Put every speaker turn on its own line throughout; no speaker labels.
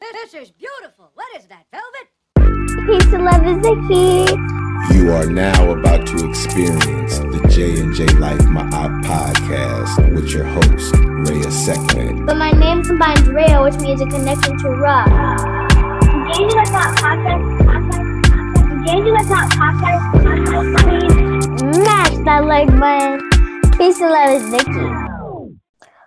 This is beautiful. What is that, velvet?
Peace and love is the key.
You are now about to experience the J&J-Life podcast with your host, Reya'Sekhmet.
But my name combines Reya, which means a connection to Ra.
J&J-Life podcast.
Please smash that like button. Peace and love is the key.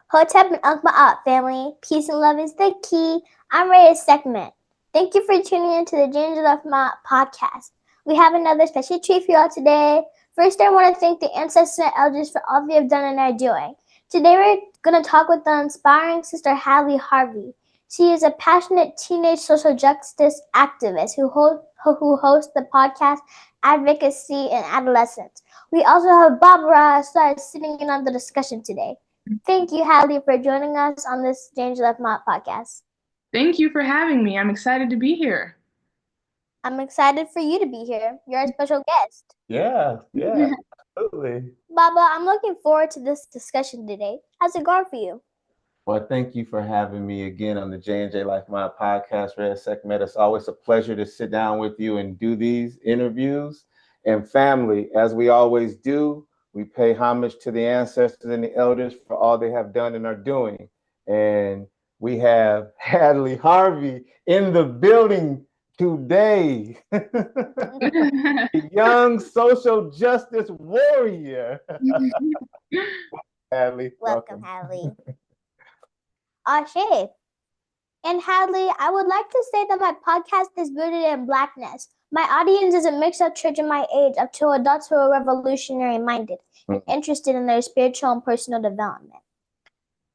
Hotep and Aakhu'Ra family. Peace and love is the key. I'm Reya'Sekhmet. Thank you for tuning into the J&J-Life podcast. We have another special treat for y'all today. First, I want to thank the ancestors and elders for all they have done and are doing. Today, we're going to talk with the inspiring sister Hadley Harvey. She is a passionate teenage social justice activist who hosts the podcast Advocacy and Adolescence. We also have Barbara sitting in on the discussion today. Thank you, Hadley, for joining us on this J&J-Life podcast.
Thank you for having me. I'm excited to be here.
I'm excited for you to be here. You're a special guest.
Yeah, absolutely.
Baba, I'm looking forward to this discussion today. How's it going for you?
Well, thank you for having me again on the J&J-Life podcast, Reya'Sekhmet. It's always a pleasure to sit down with you and do these interviews. And family, as we always do, we pay homage to the ancestors and the elders for all they have done and are doing. And we have Hadley Harvey in the building today. A young social justice warrior. Hadley.
Welcome, Hadley. Ashe. And Hadley, I would like to say that my podcast is rooted in Blackness. My audience is a mix of children my age up to adults who are revolutionary minded and interested in their spiritual and personal development.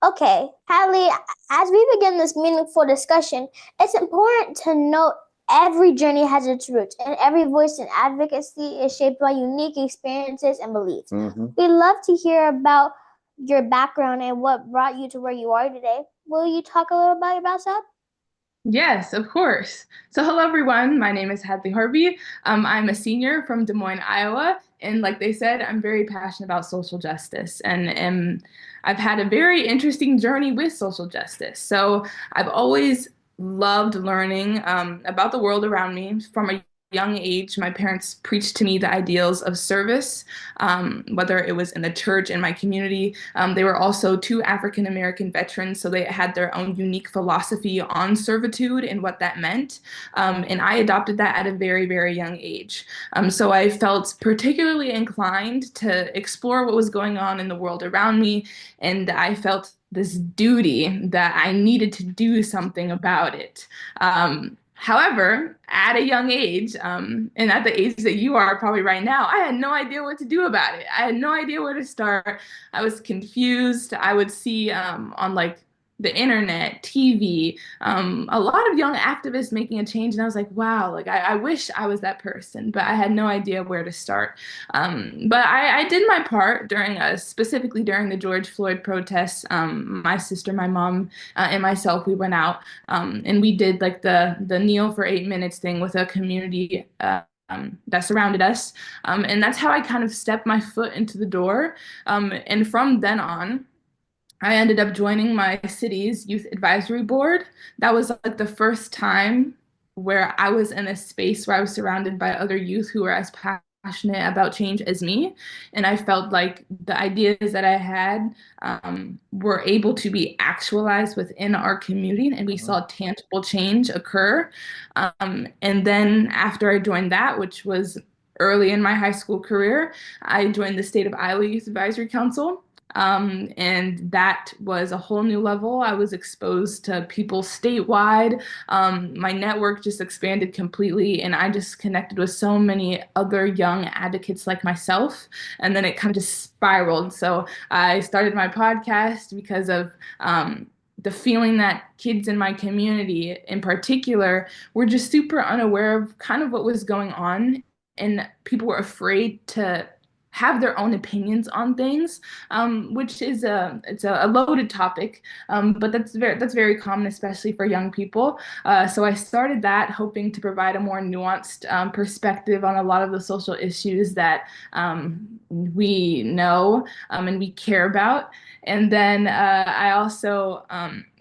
Okay, Hadley, as we begin this meaningful discussion, it's important to note every journey has its roots, and every voice in advocacy is shaped by unique experiences and beliefs. We'd love to hear about your background and what brought you to where you are today. Will you talk a little about yourself?
Yes, of course. So hello, everyone. My name is Hadley Harvey. I'm a senior from Des Moines, Iowa. And like they said, I'm very passionate about social justice. And I've had a very interesting journey with social justice. So I've always loved learning about the world around me. From a young age, my parents preached to me the ideals of service, whether it was in the church, in my community. They were also two African-American veterans, so they had their own unique philosophy on servitude and what that meant. And I adopted that at a very, very young age. So I felt particularly inclined to explore what was going on in the world around me, and I felt this duty that I needed to do something about it. However, at a young age, and at the age that you are probably right now, I had no idea what to do about it. I had no idea where to start. I was confused. I would see on like the internet, TV, a lot of young activists making a change. And I was like, wow, like I wish I was that person, but I had no idea where to start. But I did my part specifically during the George Floyd protests. My sister, my mom, and myself, we went out and we did like the kneel for 8 minutes thing with a community that surrounded us. And that's how I kind of stepped my foot into the door. And from then on, I ended up joining my city's youth advisory board. That was like the first time where I was in a space where I was surrounded by other youth who were as passionate about change as me. And I felt like the ideas that I had were able to be actualized within our community, and we saw tangible change occur. And then after I joined that, which was early in my high school career, I joined the State of Iowa Youth Advisory Council. And that was a whole new level. I was exposed to people statewide. My network just expanded completely, and I just connected with so many other young advocates like myself. And then it kind of just spiraled. So I started my podcast because of the feeling that kids in my community in particular were just super unaware of kind of what was going on, and people were afraid to have their own opinions on things, which is it's a loaded topic, but that's very common, especially for young people. So I started that hoping to provide a more nuanced perspective on a lot of the social issues that we know and we care about. And then I also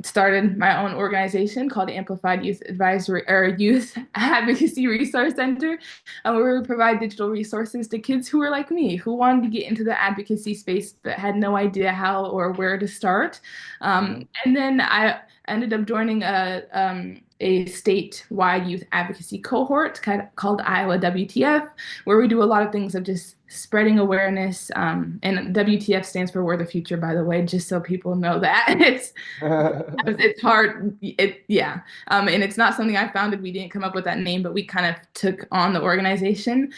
started my own organization called Amplified Youth Advisory or Youth Advocacy Resource Center, where we provide digital resources to kids who are like me, who wanted to get into the advocacy space but had no idea how or where to start. And then I ended up joining a statewide youth advocacy cohort called Iowa WTF, where we do a lot of things of just spreading awareness. And WTF stands for We're the Future, by the way, just so people know that. It's hard. And it's not something I founded. We didn't come up with that name, but we kind of took on the organization.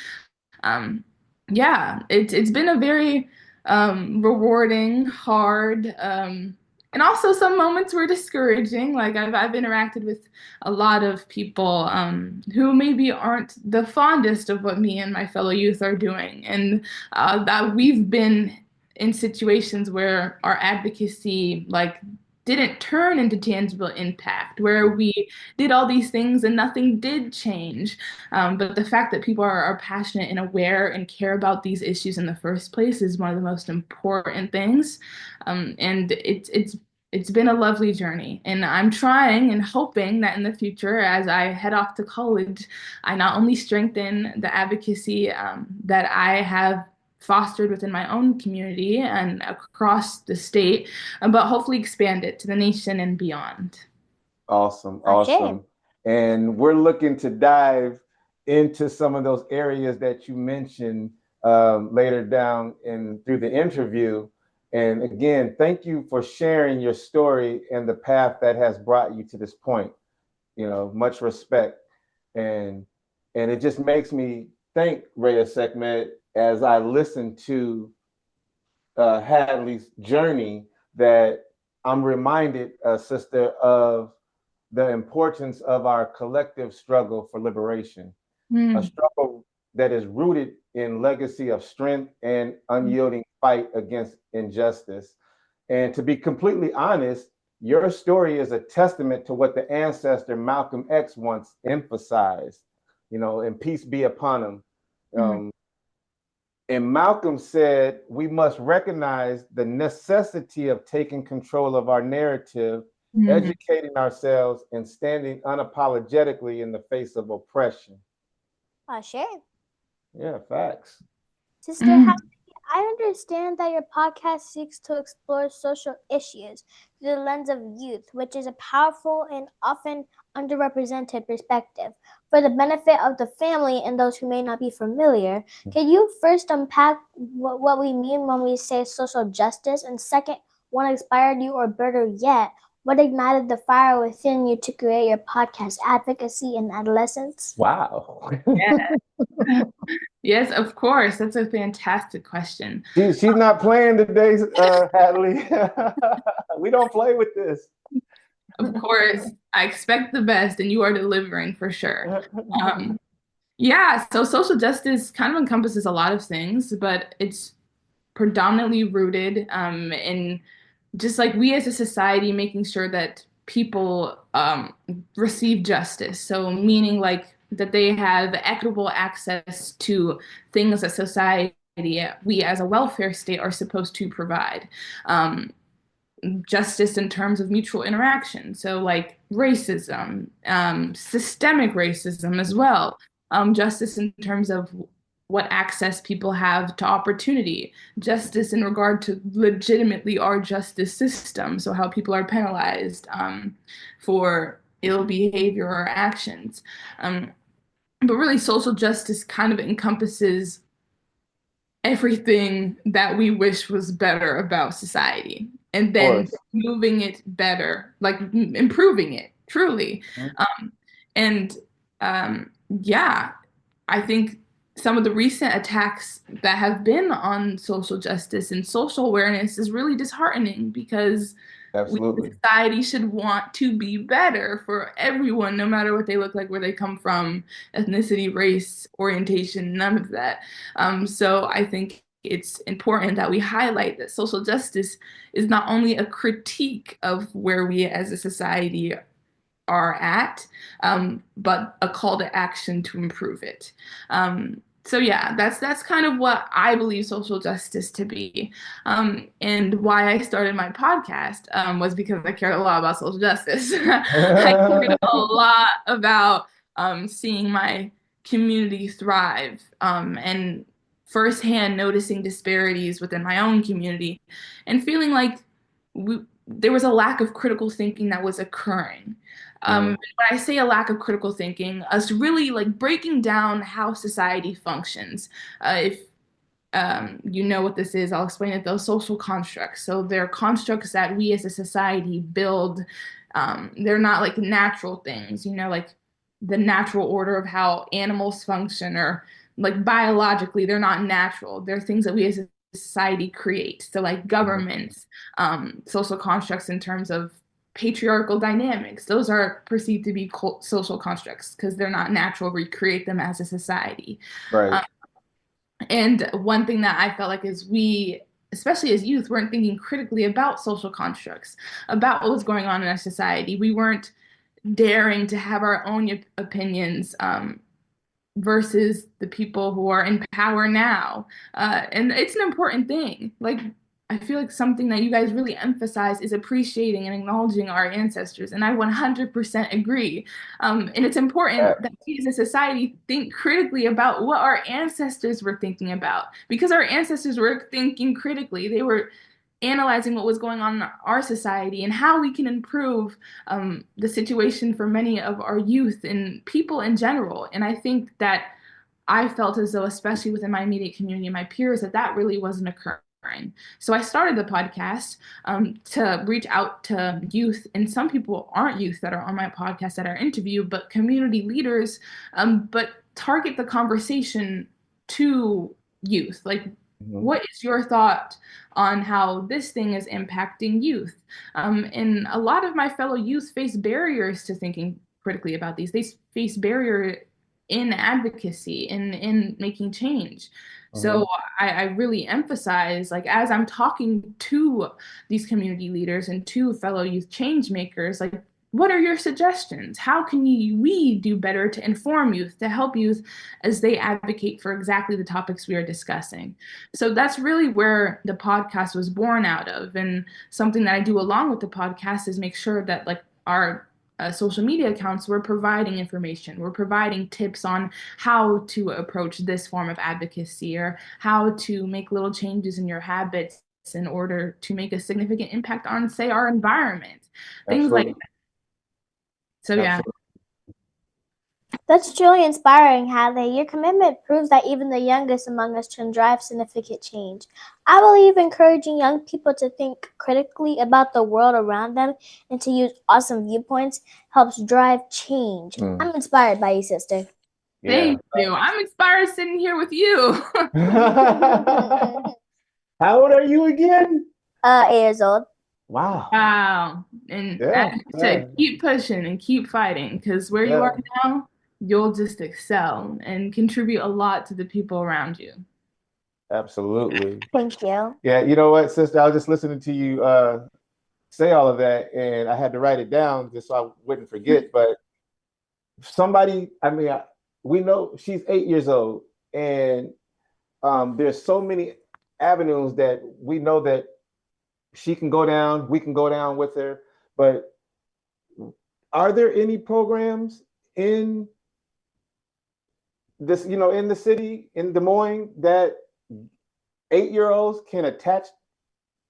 It's been a very rewarding, hard, and also some moments were discouraging. Like I've interacted with a lot of people who maybe aren't the fondest of what me and my fellow youth are doing. And that we've been in situations where our advocacy didn't turn into tangible impact, where we did all these things and nothing did change. But the fact that people are passionate and aware and care about these issues in the first place is one of the most important things. And it's been a lovely journey. And I'm trying and hoping that in the future, as I head off to college, I not only strengthen the advocacy that I have fostered within my own community and across the state, but hopefully expand it to the nation and beyond.
Awesome. And we're looking to dive into some of those areas that you mentioned later down through the interview. And again, thank you for sharing your story and the path that has brought you to this point. Much respect. And it just makes me thank Reya'Sekhmet as I listen to Hadley's journey, that I'm reminded, sister, of the importance of our collective struggle for liberation, a struggle that is rooted in legacy of strength and unyielding fight against injustice. And to be completely honest, your story is a testament to what the ancestor Malcolm X once emphasized, and peace be upon him. And Malcolm said, we must recognize the necessity of taking control of our narrative, educating ourselves, and standing unapologetically in the face of oppression.
Sure.
Yeah, facts.
Sister Hadley, I understand that your podcast seeks to explore social issues through the lens of youth, which is a powerful and often underrepresented perspective. For the benefit of the family and those who may not be familiar, can you first unpack what we mean when we say social justice? And second, what inspired you, or better yet, what ignited the fire within you to create your podcast, Advocacy and Adolescence?
Wow.
Yes, of course. That's a fantastic question.
She's not playing today, Hadley. We don't play with this.
Of course, I expect the best, and you are delivering for sure. So social justice kind of encompasses a lot of things, but it's predominantly rooted in just like we as a society making sure that people receive justice. So meaning that they have equitable access to things that society, we as a welfare state, are supposed to provide. Justice in terms of mutual interaction. So racism, systemic racism as well. Justice in terms of what access people have to opportunity. Justice in regard to legitimately our justice system. So how people are penalized for ill behavior or actions. But really, social justice kind of encompasses everything that we wish was better about society, and then moving it better, improving it truly. I think some of the recent attacks that have been on social justice and social awareness is really disheartening, because society should want to be better for everyone, no matter what they look like, where they come from, ethnicity, race, orientation, none of that. So I think it's important that we highlight that social justice is not only a critique of where we as a society are at, but a call to action to improve it. So yeah, that's kind of what I believe social justice to be, and why I started my podcast was because I cared a lot about social justice. I cared a lot about seeing my community thrive, and firsthand noticing disparities within my own community, and feeling like there was a lack of critical thinking that was occurring. When I say a lack of critical thinking, us really like breaking down how society functions. If you know what this is, I'll explain it. Those social constructs. So they're constructs that we as a society build. They're not like natural things, like the natural order of how animals function, or like biologically, they're not natural. They're things that we as a society create. So like governments, social constructs in terms of patriarchal dynamics, those are perceived to be social constructs because they're not natural. We create them as a society.
Right.
And one thing that I felt like is we, especially as youth, weren't thinking critically about social constructs, about what was going on in our society. We weren't daring to have our own opinions, versus the people who are in power now. And it's an important thing. Like, I feel like something that you guys really emphasize is appreciating and acknowledging our ancestors. And I 100% agree. And it's important that we as a society think critically about what our ancestors were thinking about, because our ancestors were thinking critically. They were analyzing what was going on in our society and how we can improve the situation for many of our youth and people in general. And I think that I felt as though, especially within my immediate community and my peers, that really wasn't occurring. So I started the podcast to reach out to youth, and some people aren't youth that are on my podcast that are interviewed, but community leaders, but target the conversation to youth. Like, what is your thought on how this thing is impacting youth? And a lot of my fellow youth face barriers to thinking critically about these. They face barrier in advocacy, in making change. So I really emphasize, like, as I'm talking to these community leaders and to fellow youth change makers, like, what are your suggestions? How can we do better to inform youth, to help youth as they advocate for exactly the topics we are discussing? So that's really where the podcast was born out of. And something that I do along with the podcast is make sure that, like, our social media accounts, we're providing information, we're providing tips on how to approach this form of advocacy, or how to make little changes in your habits in order to make a significant impact on, say, our environment, things like that. So yeah.
That's truly inspiring, Hadley. Your commitment proves that even the youngest among us can drive significant change. I believe encouraging young people to think critically about the world around them and to use awesome viewpoints helps drive change. I'm inspired by you, sister.
Thank you. I'm inspired sitting here with you.
How old are you again?
8 years old.
Wow. And as you said, keep pushing and keep fighting, because where you are now, you'll just excel and contribute a lot to the people around you.
Absolutely.
Thank you.
Yeah, you know what, sister? I was just listening to you say all of that, and I had to write it down just so I wouldn't forget. But somebody, we know she's 8 years old, and there's so many avenues that we know that she can go down, we can go down with her. But are there any programs in this, in the city, in Des Moines, that 8-year-olds can attach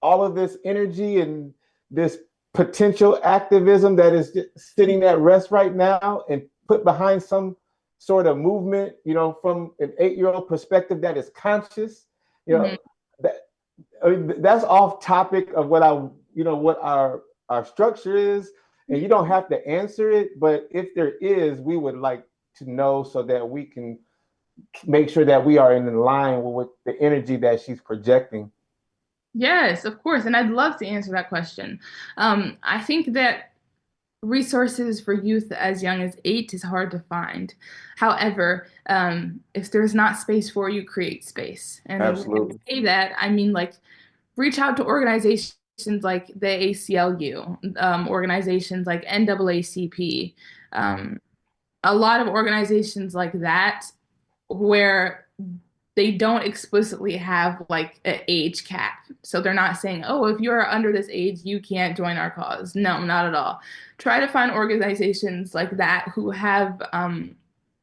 all of this energy and this potential activism that is sitting at rest right now and put behind some sort of movement, from an 8-year-old perspective that is conscious? That's off topic of what what our structure is, and you don't have to answer it, but if there is, we would like to know so that we can make sure that we are in line with the energy that she's projecting.
Yes, of course. And I'd love to answer that question. I think that resources for youth as young as 8 is hard to find. However, if there's not space for you, create space. And when I say that, I mean, like, reach out to organizations like the ACLU, organizations like NAACP, a lot of organizations like that where they don't explicitly have like an age cap. So they're not saying, oh, if you're under this age, you can't join our cause. No, not at all. Try to find organizations like that who have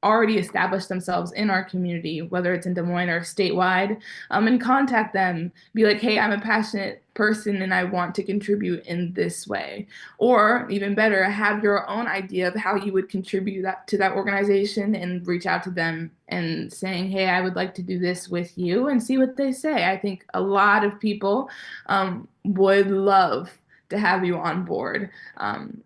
already established themselves in our community, whether it's in Des Moines or statewide, and contact them. Be like, hey, I'm a passionate person and I want to contribute in this way. Or even better, have your own idea of how you would contribute to that organization and reach out to them and saying, hey, I would like to do this with you, and see what they say. I think a lot of people would love to have you on board.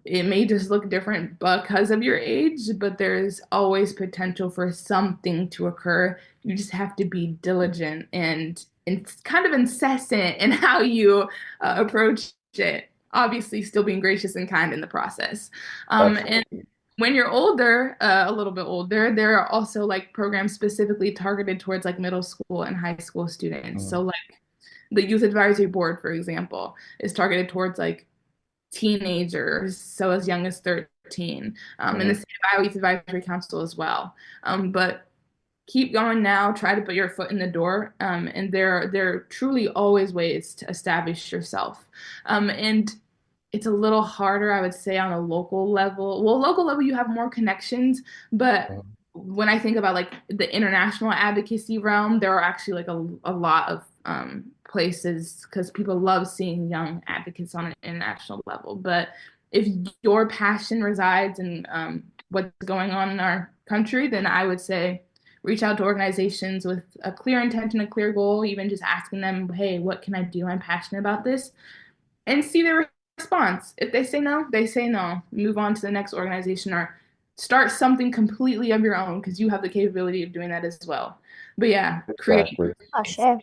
It may just look different because of your age, but there's always potential for something to occur. You just have to be diligent and kind of incessant in how you approach it. Obviously, still being gracious and kind in the process. And when you're older, a little bit older, there are also like programs specifically targeted towards like middle school and high school students. So like the Youth Advisory Board, for example, is targeted towards like teenagers, so as young as 13, and the State of Iowa Youth Advisory Council as well. But keep going now, try to put your foot in the door, and there are truly always ways to establish yourself. And it's a little harder, I would say, on a local level. Well, local level, you have more connections, but when I think about like the international advocacy realm, there are actually like a lot of places, because people love seeing young advocates on an international level. But if your passion resides in what's going on in our country, then I would say reach out to organizations with a clear intention, a clear goal, even just asking them, hey, what can I do? I'm passionate about this, and see their response. If they say no, they say no. Move on to the next organization or start something completely of your own, because you have the capability of doing that as well. But yeah, create.
Exactly.
Oh, sure.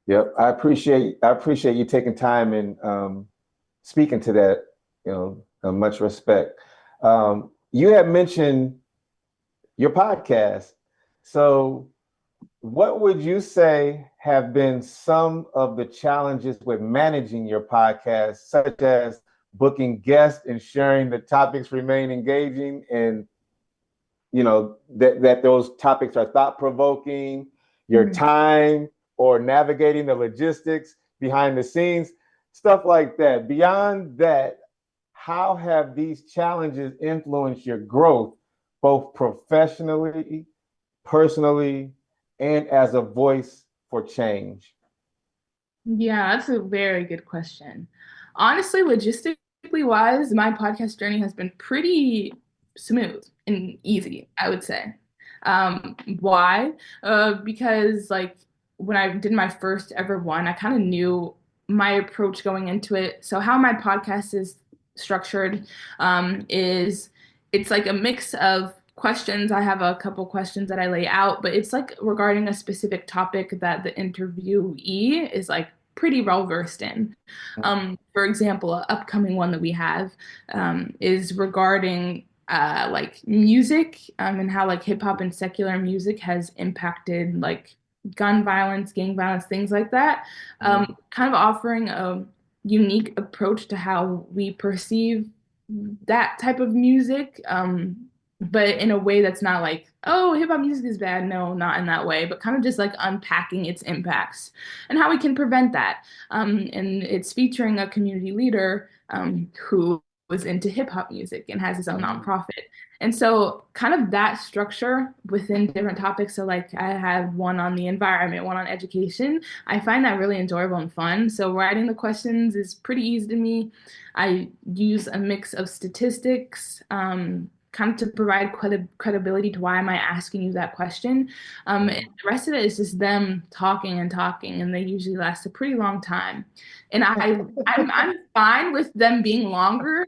Yep, I appreciate you taking time and speaking to that. Much respect. You had mentioned your podcast. So, what would you say have been some of the challenges with managing your podcast, such as booking guests, ensuring the topics remain engaging, and that those topics are thought-provoking, your time, or navigating the logistics behind the scenes, stuff like that. Beyond that, how have these challenges influenced your growth, both professionally, personally, and as a voice for change?
Yeah, that's a very good question. Honestly, logistically wise, my podcast journey has been pretty smooth and easy, I would say. Why? Because like when I did my first ever one, I kind of knew my approach going into it. So how my podcast is structured is it's like a mix of questions. I have a couple questions that I lay out, but it's like regarding a specific topic that the interviewee is like pretty well versed in. For example, an upcoming one that we have is regarding like music and how like hip hop and secular music has impacted like gun violence, gang violence, things like that. Kind of offering a unique approach to how we perceive that type of music, but in a way that's not like, oh, hip hop music is bad. No, not in that way, but kind of just like unpacking its impacts and how we can prevent that. And it's featuring a community leader who was into hip hop music and has his own nonprofit. And so kind of that structure within different topics. So like I have one on the environment, one on education. I find that really enjoyable and fun. So writing the questions is pretty easy to me. I use a mix of statistics, kind of to provide credibility to why am I asking you that question. And the rest of it is just them talking and talking, and they usually last a pretty long time. And I'm fine with them being longer.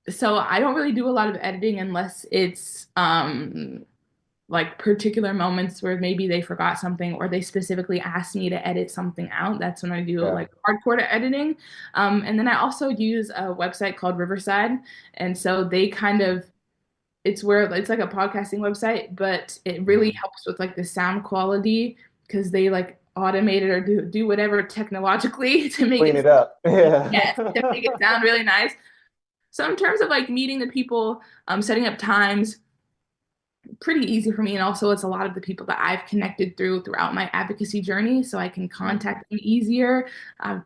So I don't really do a lot of editing unless it's like particular moments where maybe they forgot something or they specifically asked me to edit something out. That's when I do like hardcore editing. And then I also use a website called Riverside. And so they kind of, it's like a podcasting website, but it really helps with like the sound quality because they like automate it or do whatever technologically to make
Clean it up.
Yeah, to make it sound really nice. So in terms of like meeting the people, setting up times, pretty easy for me. And also it's a lot of the people that I've connected throughout my advocacy journey. So I can contact them easier,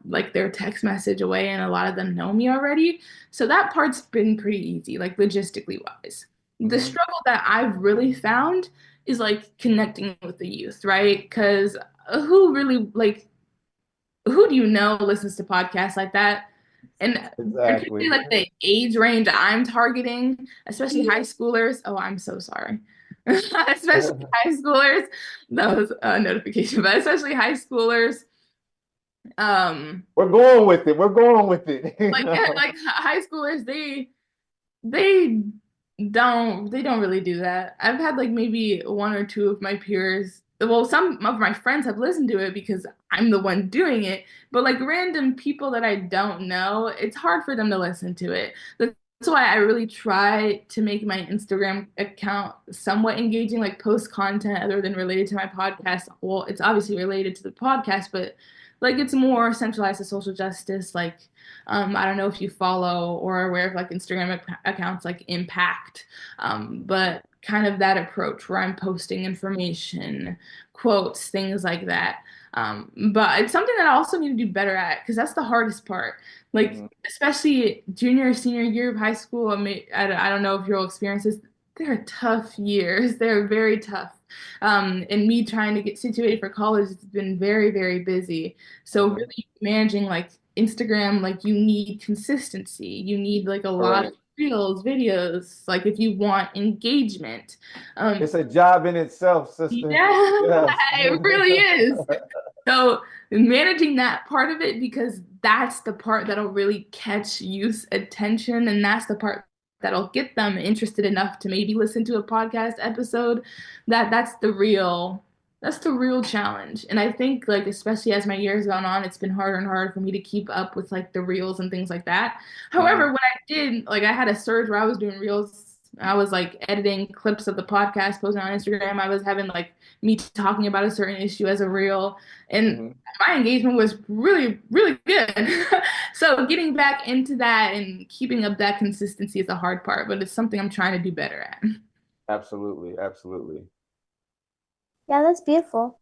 like their text message away, and a lot of them know me already. So that part's been pretty easy, like logistically wise. The struggle that I've really found is like connecting with the youth, right? Because who really like, who do you know listens to podcasts like that? And
Exactly.
particularly like the age range I'm targeting, especially high schoolers. Oh, I'm so sorry. Especially high schoolers. That was a notification, but especially high schoolers.
We're going with it. We're going with it.
Like high schoolers, they they don't really do that. I've had like maybe one or two of my peers, well, some of my friends have listened to it because I'm the one doing it, but like random people that I don't know, it's hard for them to listen to it. That's why I really try to make my Instagram account somewhat engaging, like post content other than related to my podcast. Well, it's obviously related to the podcast, but like it's more centralized to social justice. Like, I don't know if you follow or are aware of like Instagram accounts like Impact, but kind of that approach where I'm posting information, quotes, things like that. But it's something that I also need to do better at because that's the hardest part. Like, especially junior or senior year of high school, I don't know if you'll experience this. They're tough years. They're very tough. And me trying to get situated for college has been very, very busy. So really managing like Instagram, like you need consistency. You need like a lot of reels, videos, like if you want engagement.
It's a job in itself, sister.
Yeah,
Yes.
it really is. So managing that part of it, because that's the part that'll really catch youth's attention, and that's the part that'll get them interested enough to maybe listen to a podcast episode. That's the real challenge. And I think like especially as my years gone on, it's been harder and harder for me to keep up with like the reels and things like that. However, when I did, like I had a surge where I was doing reels. I was like editing clips of the podcast, posting on Instagram. I was having like me talking about a certain issue as a reel, and my engagement was really, really good. So getting back into that and keeping up that consistency is the hard part, but it's something I'm trying to do better at.
Absolutely, absolutely.
Yeah, that's beautiful.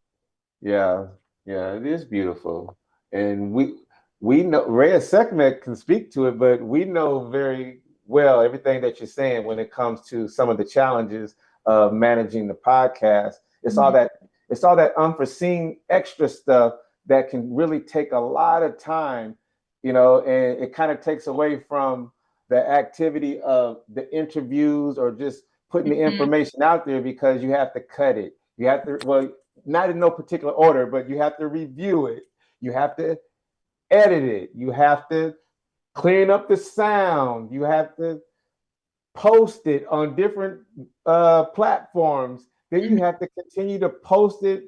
Yeah, yeah, it is beautiful. And we know Reya'Sekhmet can speak to it, but we know very well everything that you're saying when it comes to some of the challenges of managing the podcast. It's all that unforeseen extra stuff that can really take a lot of time, and it kind of takes away from the activity of the interviews or just putting the information out there because you have to cut it. You have to, well, not in no particular order, but you have to review it. You have to edit it. You have to clean up the sound. You have to post it on different platforms. Then you have to continue to post it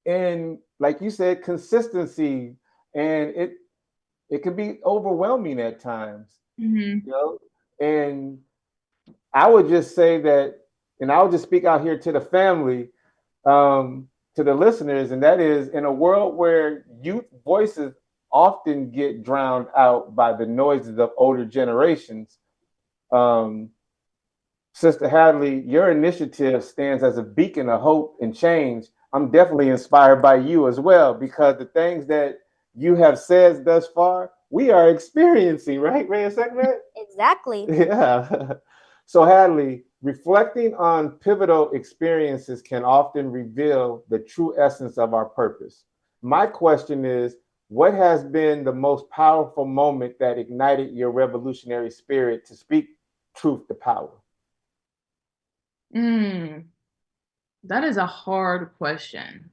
in, like you said, consistency. And it can be overwhelming at times, And I would just say that, and I'll just speak out here to the family, to the listeners, and that is in a world where youth voices often get drowned out by the noises of older generations. Sister Hadley, your initiative stands as a beacon of hope and change. I'm definitely inspired by you as well, because the things that you have said thus far, we are experiencing, right, Reya'Sekhmet?
Exactly.
Yeah. So Hadley, reflecting on pivotal experiences can often reveal the true essence of our purpose. My question is, what has been the most powerful moment that ignited your revolutionary spirit to speak truth to power?
That is a hard question.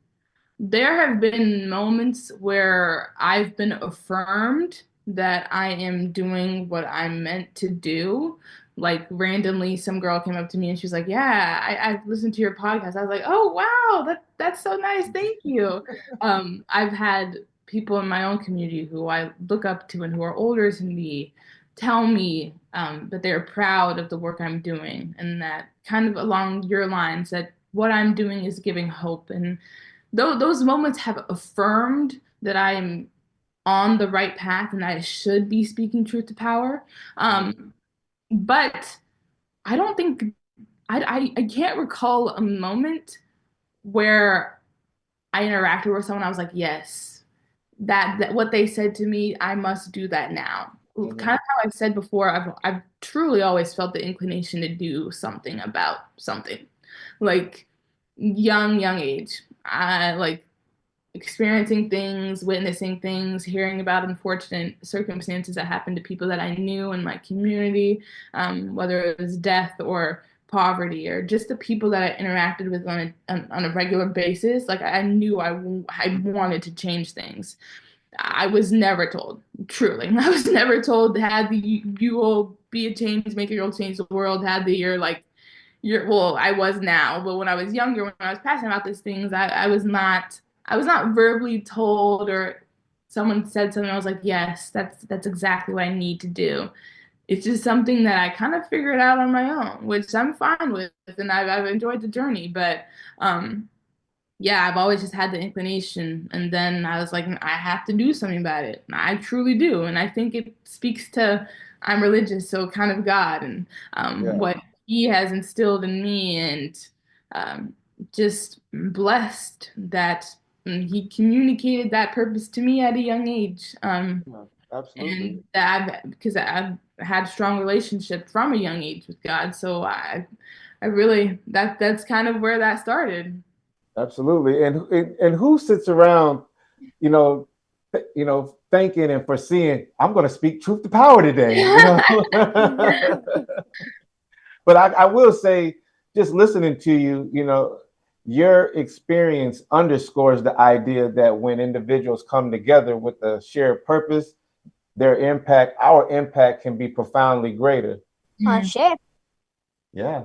There have been moments where I've been affirmed that I am doing what I'm meant to do. Like randomly, some girl came up to me and she was like, "Yeah, I've listened to your podcast." I was like, "Oh wow, that's so nice, thank you." I've had people in my own community who I look up to and who are older than me tell me that they're proud of the work I'm doing, and that kind of along your lines that what I'm doing is giving hope. And those moments have affirmed that I'm on the right path and I should be speaking truth to power. But I don't think I can't recall a moment where I interacted with someone, I was like, yes, that what they said to me, I must do that now.
Mhm.
Kind of how I've said before, I've truly always felt the inclination to do something about something. Like young age. I like experiencing things, witnessing things, hearing about unfortunate circumstances that happened to people that I knew in my community, whether it was death or poverty or just the people that I interacted with on a regular basis. Like I knew I wanted to change things. I was never told, truly. I was never told, Hadley, you will be a change maker, you'll change the world. Hadley, well, I was now, but when I was younger, when I was passionate about these things, I was not verbally told or someone said something. I was like, yes, that's exactly what I need to do. It's just something that I kind of figured out on my own, which I'm fine with, and I've enjoyed the journey. But yeah, I've always just had the inclination, and then I was like, I have to do something about it. I truly do, and I think it speaks to I'm religious, so kind of God and
Yeah.
what He has instilled in me, and just blessed that He communicated that purpose to me at a young age.
Yeah, absolutely.
And that because I've had a strong relationship from a young age with God, so I really that's kind of where that started.
Absolutely. And who sits around, you know, thinking and foreseeing, I'm going to speak truth to power today. But I will say, just listening to you, your experience underscores the idea that when individuals come together with a shared purpose, our impact can be profoundly greater.
Sure.
Yeah.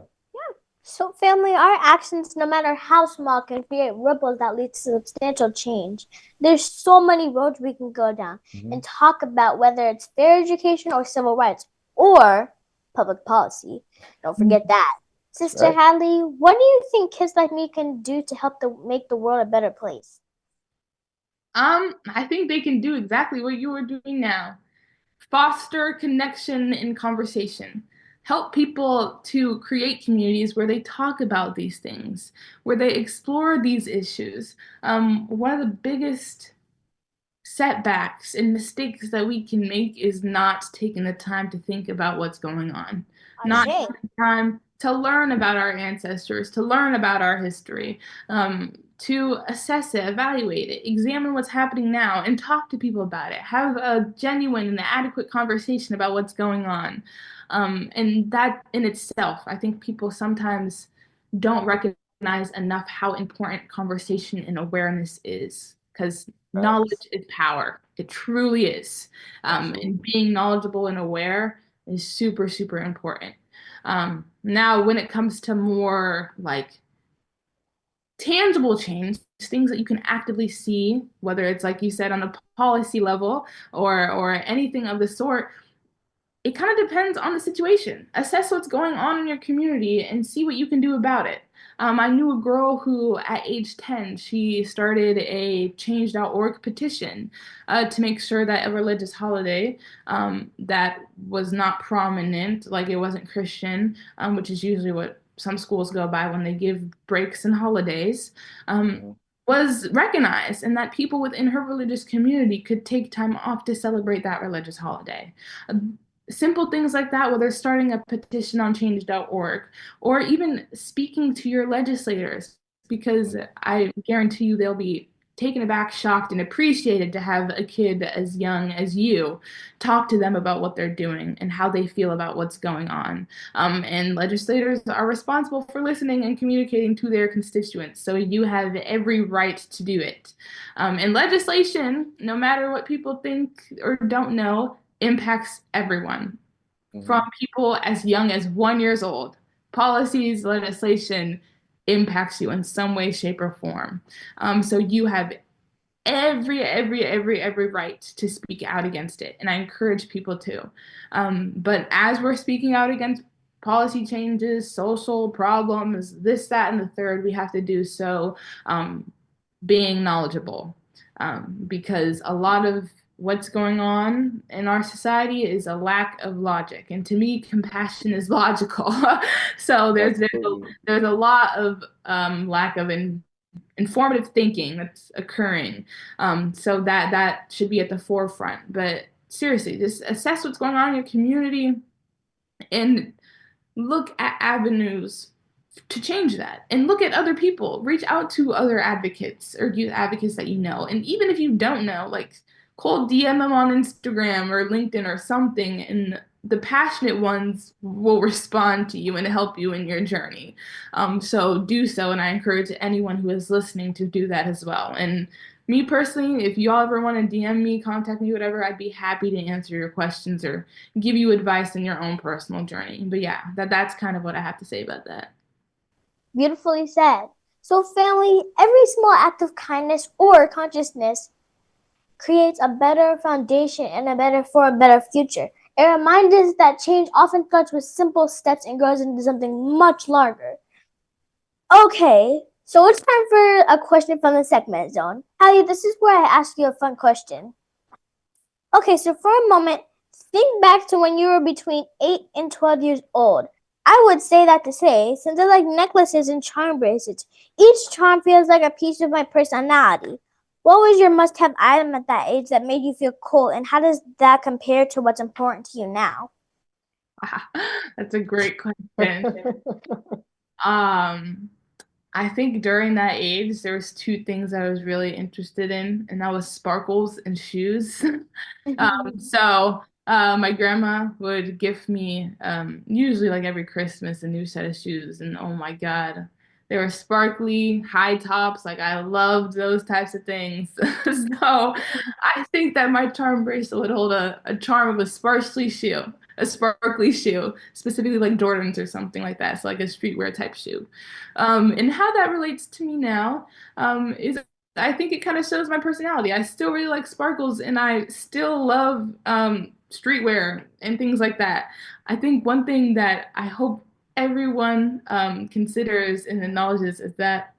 So, family, our actions, no matter how small, can create ripples that lead to substantial change. There's so many roads we can go down and talk about, whether it's fair education or civil rights or public policy. Don't forget that. Sister Hadley, what do you think kids like me can do to help make the world a better place?
I think they can do exactly what you are doing now. Foster connection and conversation. Help people to create communities where they talk about these things, where they explore these issues. One of the biggest setbacks and mistakes that we can make is not taking the time to think about what's going on, not taking time to learn about our ancestors, to learn about our history, to assess it, evaluate it, examine what's happening now, and talk to people about it. Have a genuine and adequate conversation about what's going on. And that in itself, I think people sometimes don't recognize enough how important conversation and awareness is, because knowledge is power. It truly is. And being knowledgeable and aware is super, super important. Now, when it comes to more like tangible change, things that you can actively see, whether it's like you said on a policy level or anything of the sort, it kind of depends on the situation. Assess what's going on in your community and see what you can do about it. I knew a girl who, at age 10, she started a Change.org petition to make sure that a religious holiday that was not prominent, like it wasn't Christian, which is usually what some schools go by when they give breaks and holidays, was recognized, and that people within her religious community could take time off to celebrate that religious holiday. Simple things like that, whether starting a petition on change.org or even speaking to your legislators, because I guarantee you they'll be taken aback, shocked, and appreciated to have a kid as young as you talk to them about what they're doing and how they feel about what's going on. And legislators are responsible for listening and communicating to their constituents, so you have every right to do it. And legislation, no matter what people think or don't know, impacts everyone, from people as young as 1 year old. Policies, legislation impacts you in some way, shape, or form. So you have every right to speak out against it, and I encourage people to. But as we're speaking out against policy changes, social problems, this, that, and the third, we have to do so being knowledgeable, because a lot of what's going on in our society is a lack of logic. And to me, compassion is logical. So there's a lot of lack of informative thinking that's occurring. So that should be at the forefront. But seriously, just assess what's going on in your community and look at avenues to change that, and look at other people. Reach out to other advocates or youth advocates that you know. And even if you don't know, like, cold DM them on Instagram or LinkedIn or something, and the passionate ones will respond to you and help you in your journey. So do so, and I encourage anyone who is listening to do that as well. And me personally, if y'all ever want to DM me, contact me, whatever, I'd be happy to answer your questions or give you advice in your own personal journey. But yeah, that's kind of what I have to say about that.
Beautifully said. So family, every small act of kindness or consciousness creates a better foundation and for a better future. It reminds us that change often starts with simple steps and grows into something much larger. Okay, so it's time for a question from the Sekhmet Zone. Hadley, this is where I ask you a fun question. Okay, so for a moment, think back to when you were between 8 and 12 years old. I would say that to say, since I like necklaces and charm bracelets, each charm feels like a piece of my personality. What was your must-have item at that age that made you feel cool, and how does that compare to what's important to you now?
That's a great question. I think during that age, there was two things I was really interested in, and that was sparkles and shoes. So my grandma would gift me usually like every Christmas a new set of shoes, and oh my God, they were sparkly, high tops. Like, I loved those types of things. So I think that my charm bracelet would hold a charm of a sparkly shoe, specifically like Jordans or something like that. So like a streetwear type shoe. And how that relates to me now is, I think it kind of shows my personality. I still really like sparkles, and I still love streetwear and things like that. I think one thing that I hope everyone considers and acknowledges is that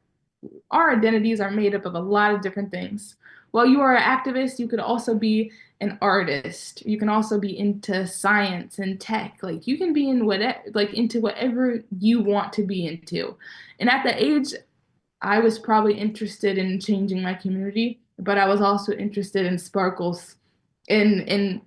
our identities are made up of a lot of different things. While you are an activist, you could also be an artist. You can also be into science and tech. Like, you can be in into whatever you want to be into. And at the age, I was probably interested in changing my community, but I was also interested in sparkles, in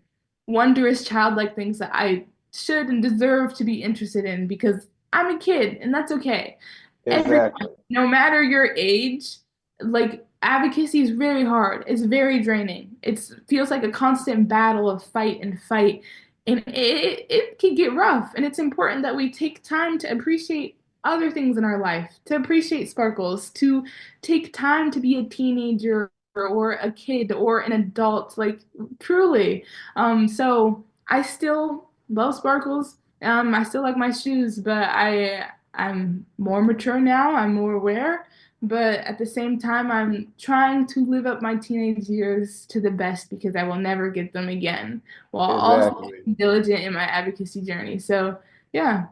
wondrous childlike things that I should and deserve to be interested in, because I'm a kid, and that's okay.
Exactly.
Everyone, no matter your age, like, advocacy is very hard. It's very draining. It feels like a constant battle of fight and fight, and it can get rough. And it's important that we take time to appreciate other things in our life, to appreciate sparkles, to take time to be a teenager or a kid or an adult, like, truly. So I still love sparkles. I still like my shoes, but I'm more mature now. I'm more aware. But at the same time, I'm trying to live up my teenage years to the best, because I will never get them again, while also being diligent in my advocacy journey. So, yeah.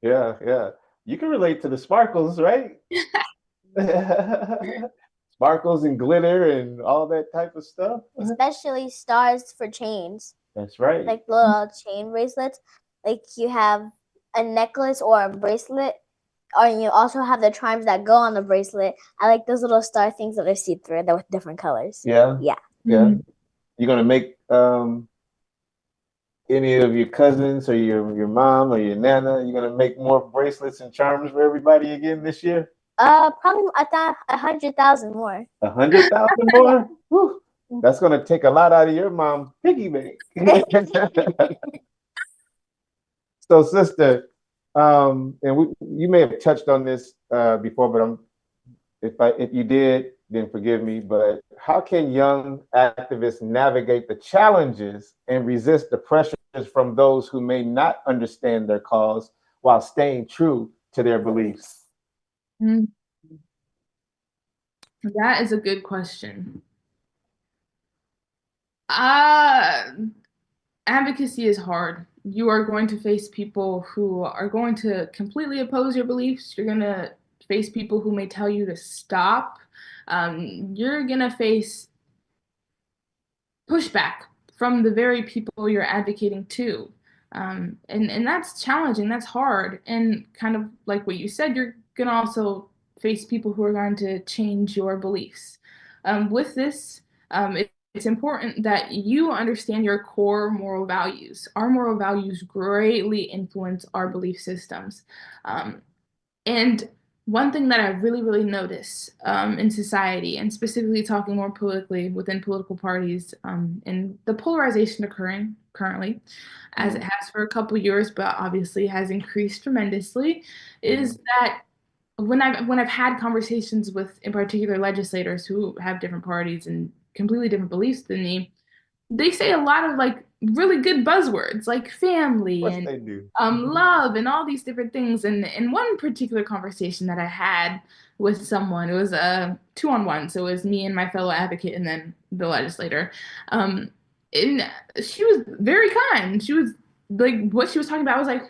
Yeah. You can relate to the sparkles, right? Sparkles and glitter and all that type of stuff.
Especially stars for chains.
That's right.
Like little chain bracelets. Like, you have a necklace or a bracelet, or you also have the charms that go on the bracelet. I like those little star things that are see-through, that with different colors.
Yeah.
Mm-hmm.
You're gonna make any of your cousins or your mom or your nana, you're gonna make more bracelets and charms for everybody again this year?
Probably 100,000 more.
100,000 more? Whew. That's gonna take a lot out of your mom's piggy bank. So, sister, and you may have touched on this before, but if you did, then forgive me. But how can young activists navigate the challenges and resist the pressures from those who may not understand their cause while staying true to their beliefs?
That is a good question. Advocacy is hard. You are going to face people who are going to completely oppose your beliefs. You're going to face people who may tell you to stop. You're going to face pushback from the very people you're advocating to. And that's challenging, that's hard. And kind of like what you said, you're going to also face people who are going to change your beliefs. With this, it's important that you understand your core moral values. Our moral values greatly influence our belief systems. And one thing that I really, really notice in society, and specifically talking more politically within political parties, and the polarization occurring currently, as it has for a couple years, but obviously has increased tremendously, is that when I've had conversations with, in particular, legislators who have different parties and completely different beliefs than me, they say a lot of like really good buzzwords like family
Of course
and
they do.
love and all these different things. And in one particular conversation that I had with someone, it was a 2-on-1, so it was me and my fellow advocate and then the legislator. And she was very kind. She was like, what she was talking about, I was like,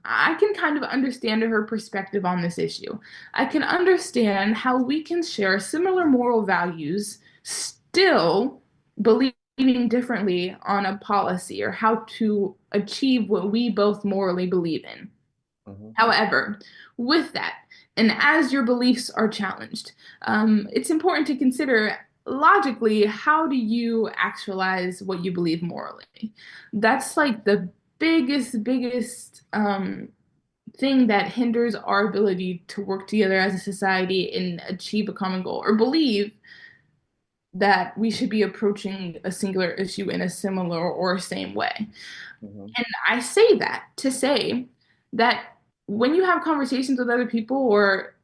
I can kind of understand her perspective on this issue. I can understand how we can share similar moral values, still believing differently on a policy or how to achieve what we both morally believe in. However, with that, and as your beliefs are challenged, it's important to consider logically, how do you actualize what you believe morally? That's like the biggest thing that hinders our ability to work together as a society and achieve a common goal, or believe that we should be approaching a singular issue in a similar or same way. And I say that to say that when you have conversations with other people or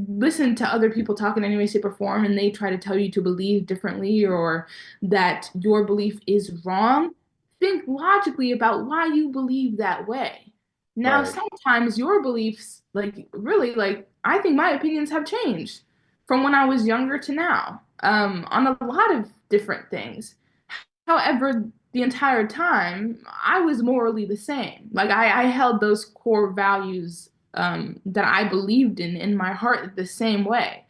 listen to other people talk in any way, shape, or form, and they try to tell you to believe differently or that your belief is wrong, think logically about why you believe that way. Now, sometimes your beliefs, like really, like I think my opinions have changed from when I was younger to now, on a lot of different things. However, the entire time, I was morally the same. Like I held those core values that I believed in my heart the same way.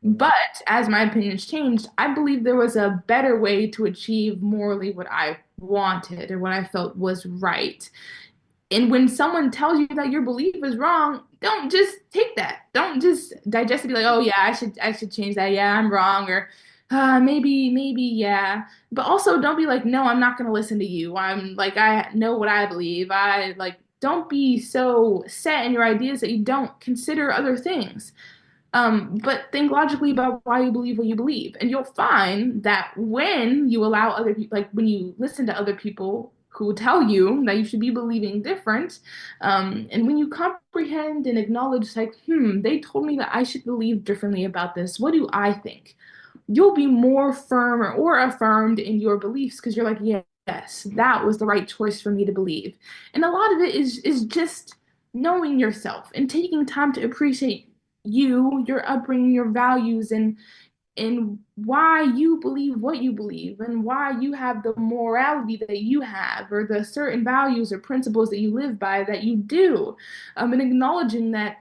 But as my opinions changed, I believe there was a better way to achieve morally what I wanted or what I felt was right. And when someone tells you that your belief is wrong, don't just take that. Don't just digest it, be like, oh yeah, I should change that. Yeah, I'm wrong, or maybe, yeah. But also don't be like, no, I'm not gonna listen to you. I'm like, I know what I believe. I like, don't be so set in your ideas that you don't consider other things. But think logically about why you believe what you believe. And you'll find that when you allow other people, like when you listen to other people who tell you that you should be believing different, and when you comprehend and acknowledge, like, they told me that I should believe differently about this. What do I think? You'll be more firm or affirmed in your beliefs because you're like, yes, that was the right choice for me to believe. And a lot of it is just knowing yourself and taking time to appreciate you, your upbringing, your values, and why you believe what you believe and why you have the morality that you have or the certain values or principles that you live by that you do. And acknowledging that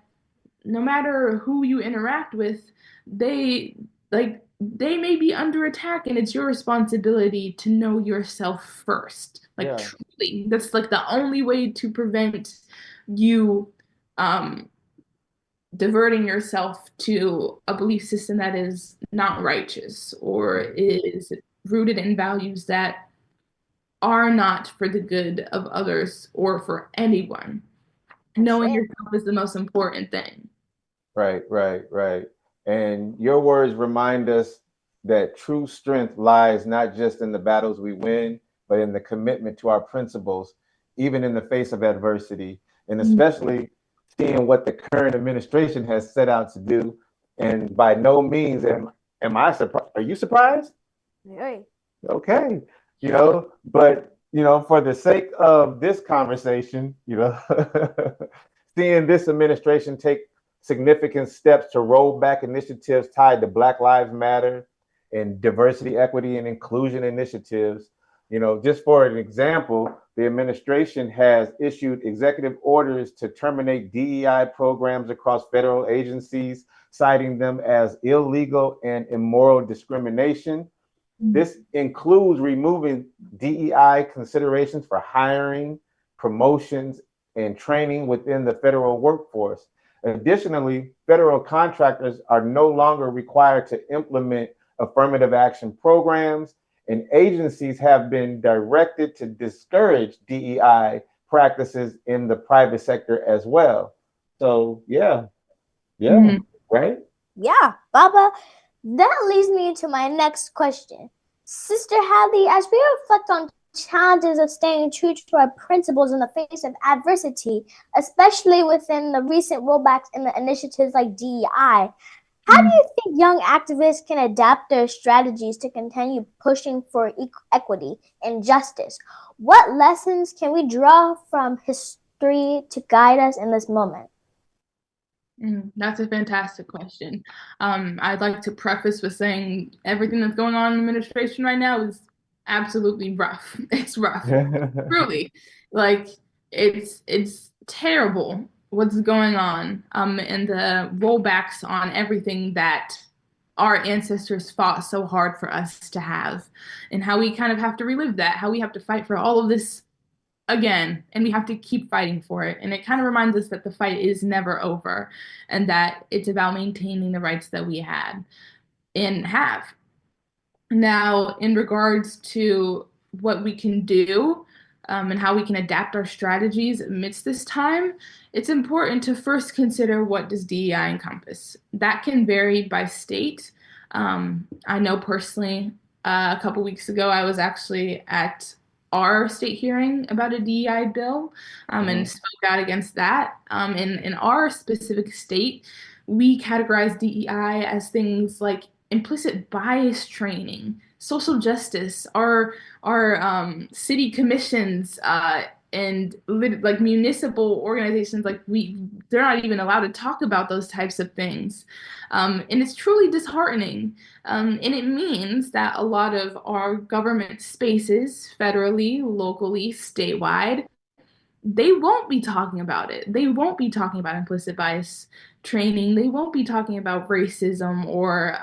no matter who you interact with, they may be under attack and it's your responsibility to know yourself first. Like truly. That's like the only way to prevent you diverting yourself to a belief system that is not righteous or is rooted in values that are not for the good of others or for anyone. Knowing yourself is the most important thing.
Right. And your words remind us that true strength lies not just in the battles we win, but in the commitment to our principles, even in the face of adversity, and especially seeing what the current administration has set out to do. And by no means am I surprised. Are you surprised?
Very.
Okay. But for the sake of this conversation, seeing this administration take significant steps to roll back initiatives tied to Black Lives Matter and diversity, equity, and inclusion initiatives. Just for an example, the administration has issued executive orders to terminate DEI programs across federal agencies, citing them as illegal and immoral discrimination. This includes removing DEI considerations for hiring, promotions, and training within the federal workforce. Additionally, federal contractors are no longer required to implement affirmative action programs, and agencies have been directed to discourage DEI practices in the private sector as well. So, yeah, right?
Yeah, Baba. That leads me to my next question. Sister Hadley, as we reflect on challenges of staying true to our principles in the face of adversity, especially within the recent rollbacks in the initiatives like DEI, how do you think young activists can adapt their strategies to continue pushing for equity and justice? What lessons can we draw from history to guide us in this moment?
That's a fantastic question. I'd like to preface with saying everything that's going on in the administration right now is absolutely rough. It's rough, truly. Like it's terrible what's going on. And the rollbacks on everything that our ancestors fought so hard for us to have, and how we kind of have to relive that, how we have to fight for all of this again, and we have to keep fighting for it. And it kind of reminds us that the fight is never over, and that it's about maintaining the rights that we had and have. Now, in regards to what we can do and how we can adapt our strategies amidst this time, it's important to first consider, what does DEI encompass? That can vary by state. I know personally, a couple weeks ago, I was actually at our state hearing about a DEI bill and spoke out against that. In our specific state, we categorize DEI as things like implicit bias training, social justice, our city commissions, and like municipal organizations, like they're not even allowed to talk about those types of things. And it's truly disheartening. And it means that a lot of our government spaces, federally, locally, statewide, they won't be talking about it. They won't be talking about implicit bias training. They won't be talking about racism or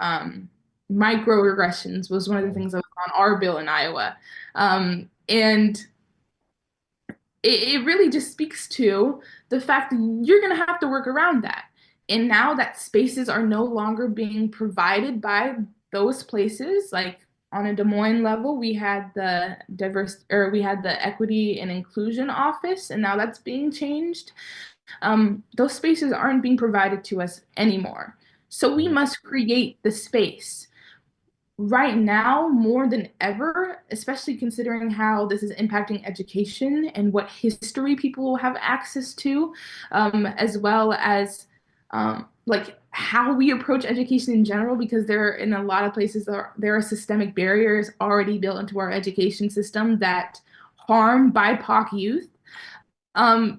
microaggressions, was one of the things that was on our bill in Iowa. And it really just speaks to the fact that you're going to have to work around that. And now that spaces are no longer being provided by those places, like on a Des Moines level, we had the Equity and Inclusion Office, and now that's being changed. Those spaces aren't being provided to us anymore. So we must create the space. Right now, more than ever, especially considering how this is impacting education and what history people will have access to, as well as like how we approach education in general, because in a lot of places there are systemic barriers already built into our education system that harm BIPOC youth.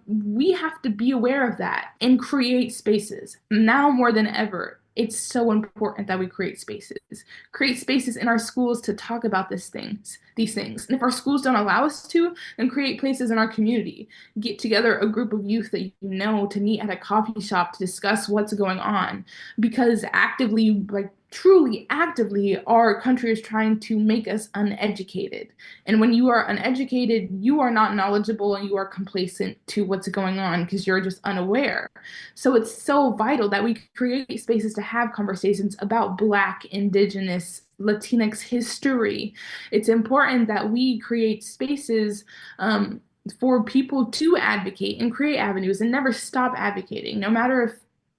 We have to be aware of that and create spaces. Now more than ever, it's so important that we create spaces in our schools to talk about these things. And if our schools don't allow us to, then create places in our community. Get together a group of youth that you know to meet at a coffee shop to discuss what's going on. Because actively, like truly actively, our country is trying to make us uneducated. And when you are uneducated, you are not knowledgeable and you are complacent to what's going on because you're just unaware. So it's so vital that we create spaces to have conversations about Black, Indigenous, Latinx history. It's important that we create spaces for people to advocate and create avenues and never stop advocating. No matter if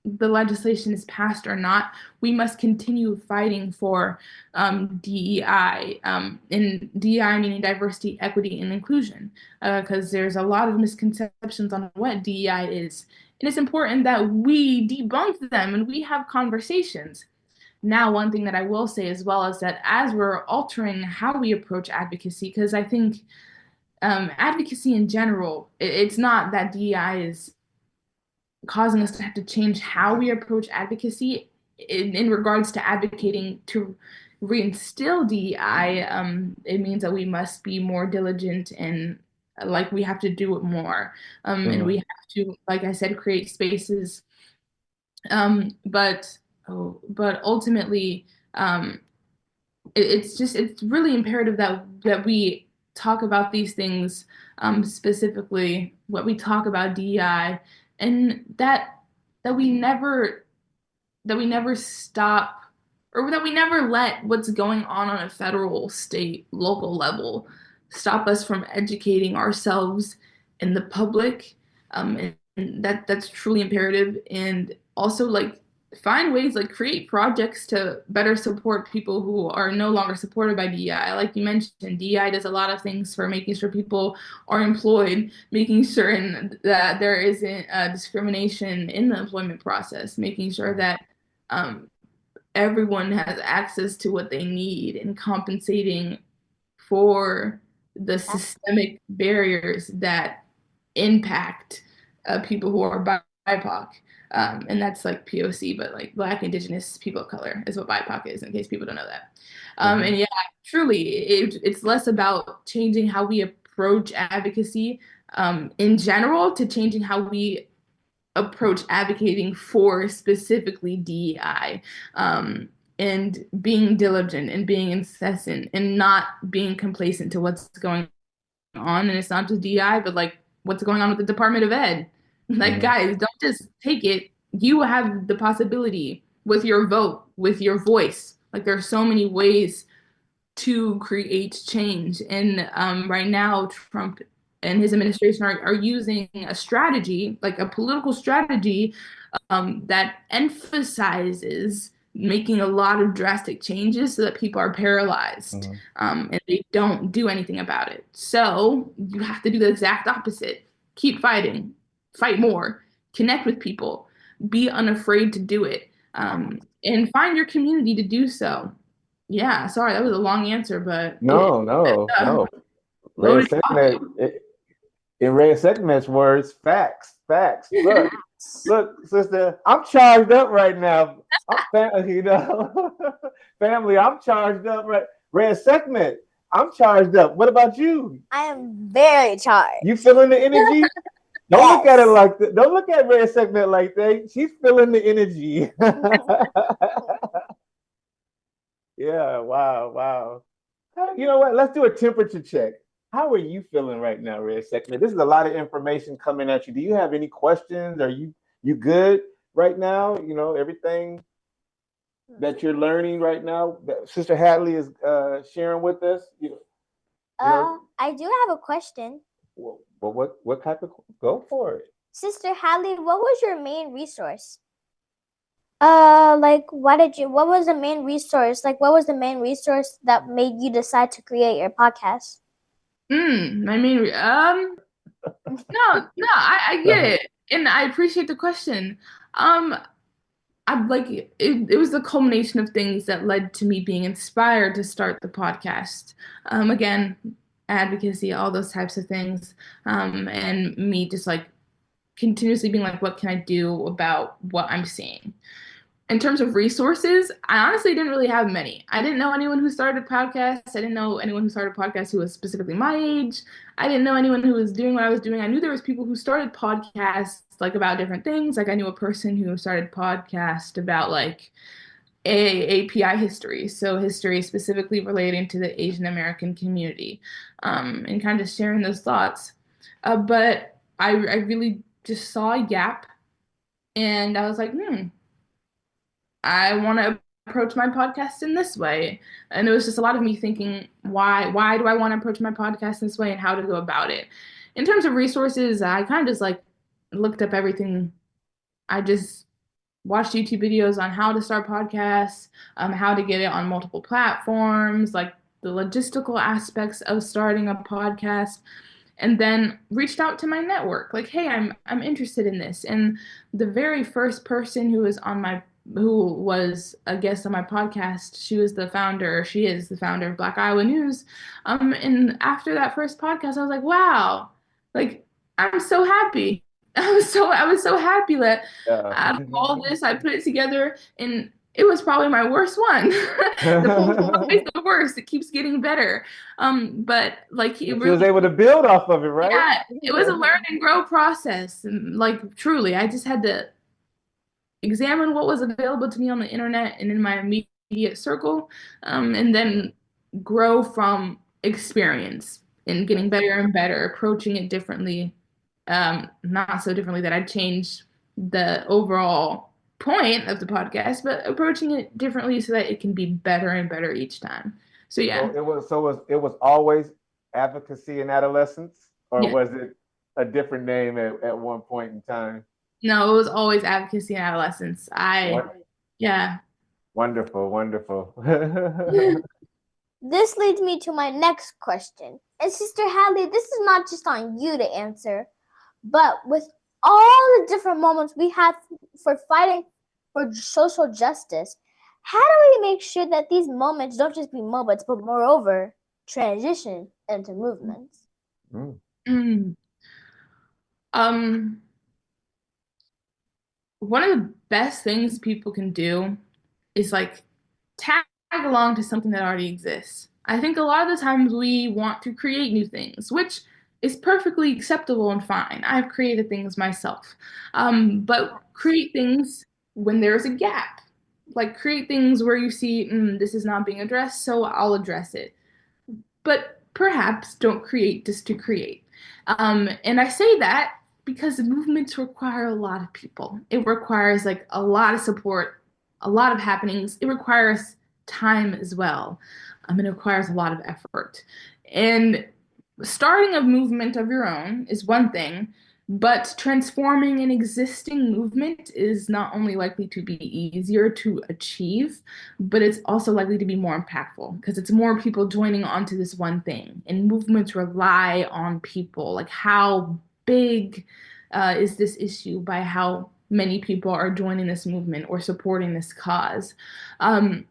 the legislation is passed or not, we must continue fighting for DEI, and DEI meaning diversity, equity, and inclusion, because there's a lot of misconceptions on what DEI is. And it's important that we debunk them and we have conversations. Now, one thing that I will say as well is that as we're altering how we approach advocacy, because I think advocacy in general, it's not that DEI is causing us to have to change how we approach advocacy in regards to advocating to reinstill DEI. It means that we must be more diligent and like we have to do it more. And we have to, like I said, create spaces. But ultimately, it's really imperative that we talk about these things, specifically what we talk about DEI, and that we never stop, or that we never let what's going on a federal, state, local level stop us from educating ourselves and the public. And that's truly imperative. And also, like, find ways, like, create projects to better support people who are no longer supported by DEI. Like you mentioned, DEI does a lot of things for making sure people are employed, making sure that there isn't discrimination in the employment process, making sure that everyone has access to what they need, and compensating for the systemic barriers that impact people who are BIPOC. And that's like POC, but like Black, Indigenous, people of color is what BIPOC is, in case people don't know that. And yeah, truly, it's less about changing how we approach advocacy in general, to changing how we approach advocating for specifically DEI, and being diligent and being incessant and not being complacent to what's going on. And it's not just DEI, but like what's going on with the Department of Ed. Like, guys, don't just take it. You have the possibility with your vote, with your voice. Like, there are so many ways to create change. And right now, Trump and his administration are using a strategy, like a political strategy, that emphasizes making a lot of drastic changes so that people are paralyzed, and they don't do anything about it. So you have to do the exact opposite. Keep fighting, fight more, connect with people, be unafraid to do it, and find your community to do so. Yeah, sorry, that was a long answer, but
No. Reya'Sekhmet, in Reya'Sekhmet's words, facts. Look, sister, I'm charged up right now. Family, I'm charged up right. Reya'Sekhmet, I'm charged up. What about you?
I am very charged.
You feeling the energy? Don't look at it like that. Don't look at Reya'Sekhmet like that. She's feeling the energy. Yeah, wow. You know what? Let's do a temperature check. How are you feeling right now, Reya'Sekhmet? This is a lot of information coming at you. Do you have any questions? Are you good right now? You know, everything that you're learning right now that Sister Hadley is sharing with us?
I do have a question.
Well, what type of, go for it.
Sister Hadley, what was your main resource? What was the main resource? Like, what was the main resource that made you decide to create your podcast?
My main, no, I get it. And I appreciate the question. It was the culmination of things that led to me being inspired to start the podcast. Again, advocacy, all those types of things. And me just like continuously being like, what can I do about what I'm seeing? In terms of resources, I honestly didn't really have many. I didn't know anyone who started podcasts. I didn't know anyone who started podcasts who was specifically my age. I didn't know anyone who was doing what I was doing. I knew there was people who started podcasts like about different things. Like I knew a person who started podcast about like API history. So history specifically relating to the Asian American community, and kind of sharing those thoughts. But I really just saw a gap, and I was like, I want to approach my podcast in this way. And it was just a lot of me thinking, why do I want to approach my podcast this way, and how to go about it? In terms of resources, I kind of just like looked up everything. I just watched YouTube videos on how to start podcasts, how to get it on multiple platforms, like the logistical aspects of starting a podcast, and then reached out to my network. Like, hey, I'm interested in this. And the very first person who was a guest on my podcast, she is the founder of Black Iowa News. And after that first podcast, I was like, wow, like, I'm so happy. I was so happy that out of all this, I put it together, and it was probably my worst one. The worst. It keeps getting better. But like he
was able to build off of it, right?
Yeah, it was a learn and grow process. And like truly, I just had to examine what was available to me on the internet and in my immediate immediate circle, and then grow from experience and getting better and better, approaching it differently, not so differently that I'd change the overall point of the podcast, but approaching it differently so that it can be better and better each time. So yeah.
It was always Advocacy in Adolescence, or
Yeah.
was it a different name at one point in time?
No, it was always Advocacy in Adolescence. Yeah.
Wonderful, wonderful.
This leads me to my next question. And Sister Hadley, this is not just on you to answer, but with all the different moments we have for fighting for social justice, how do we make sure that these moments don't just be moments, but moreover, transition into movements?
One of the best things people can do is like tag along to something that already exists. I think a lot of the times we want to create new things, which is perfectly acceptable and fine. I've created things myself. But create things when there's a gap. Like create things where you see, this is not being addressed, so I'll address it. But perhaps don't create just to create. And I say that because movements require a lot of people. It requires like a lot of support, a lot of happenings. It requires time as well. It requires a lot of effort. And starting a movement of your own is one thing, but transforming an existing movement is not only likely to be easier to achieve, but it's also likely to be more impactful because it's more people joining onto this one thing. And movements rely on people. Like how big is this issue by how many people are joining this movement or supporting this cause. And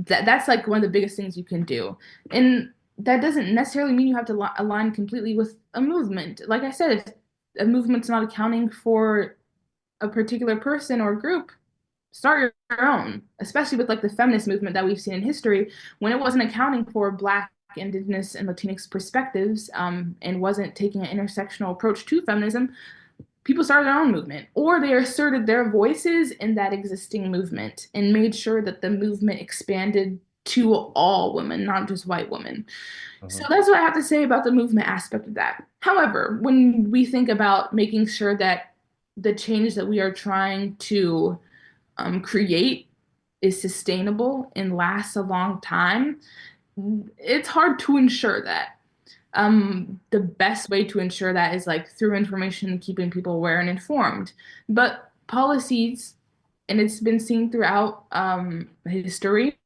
that's like one of the biggest things you can do. And that doesn't necessarily mean you have to align completely with a movement. Like I said, if a movement's not accounting for a particular person or group, start your own, especially with like the feminist movement that we've seen in history. When it wasn't accounting for Black, Indigenous, and Latinx perspectives, and wasn't taking an intersectional approach to feminism, people started their own movement, or they asserted their voices in that existing movement and made sure that the movement expanded to all women, not just white women. So that's what I have to say about the movement aspect of that. However, when we think about making sure that the change that we are trying to create is sustainable and lasts a long time, it's hard to ensure that. The best way to ensure that is like through information and keeping people aware and informed. But policies, and it's been seen throughout history,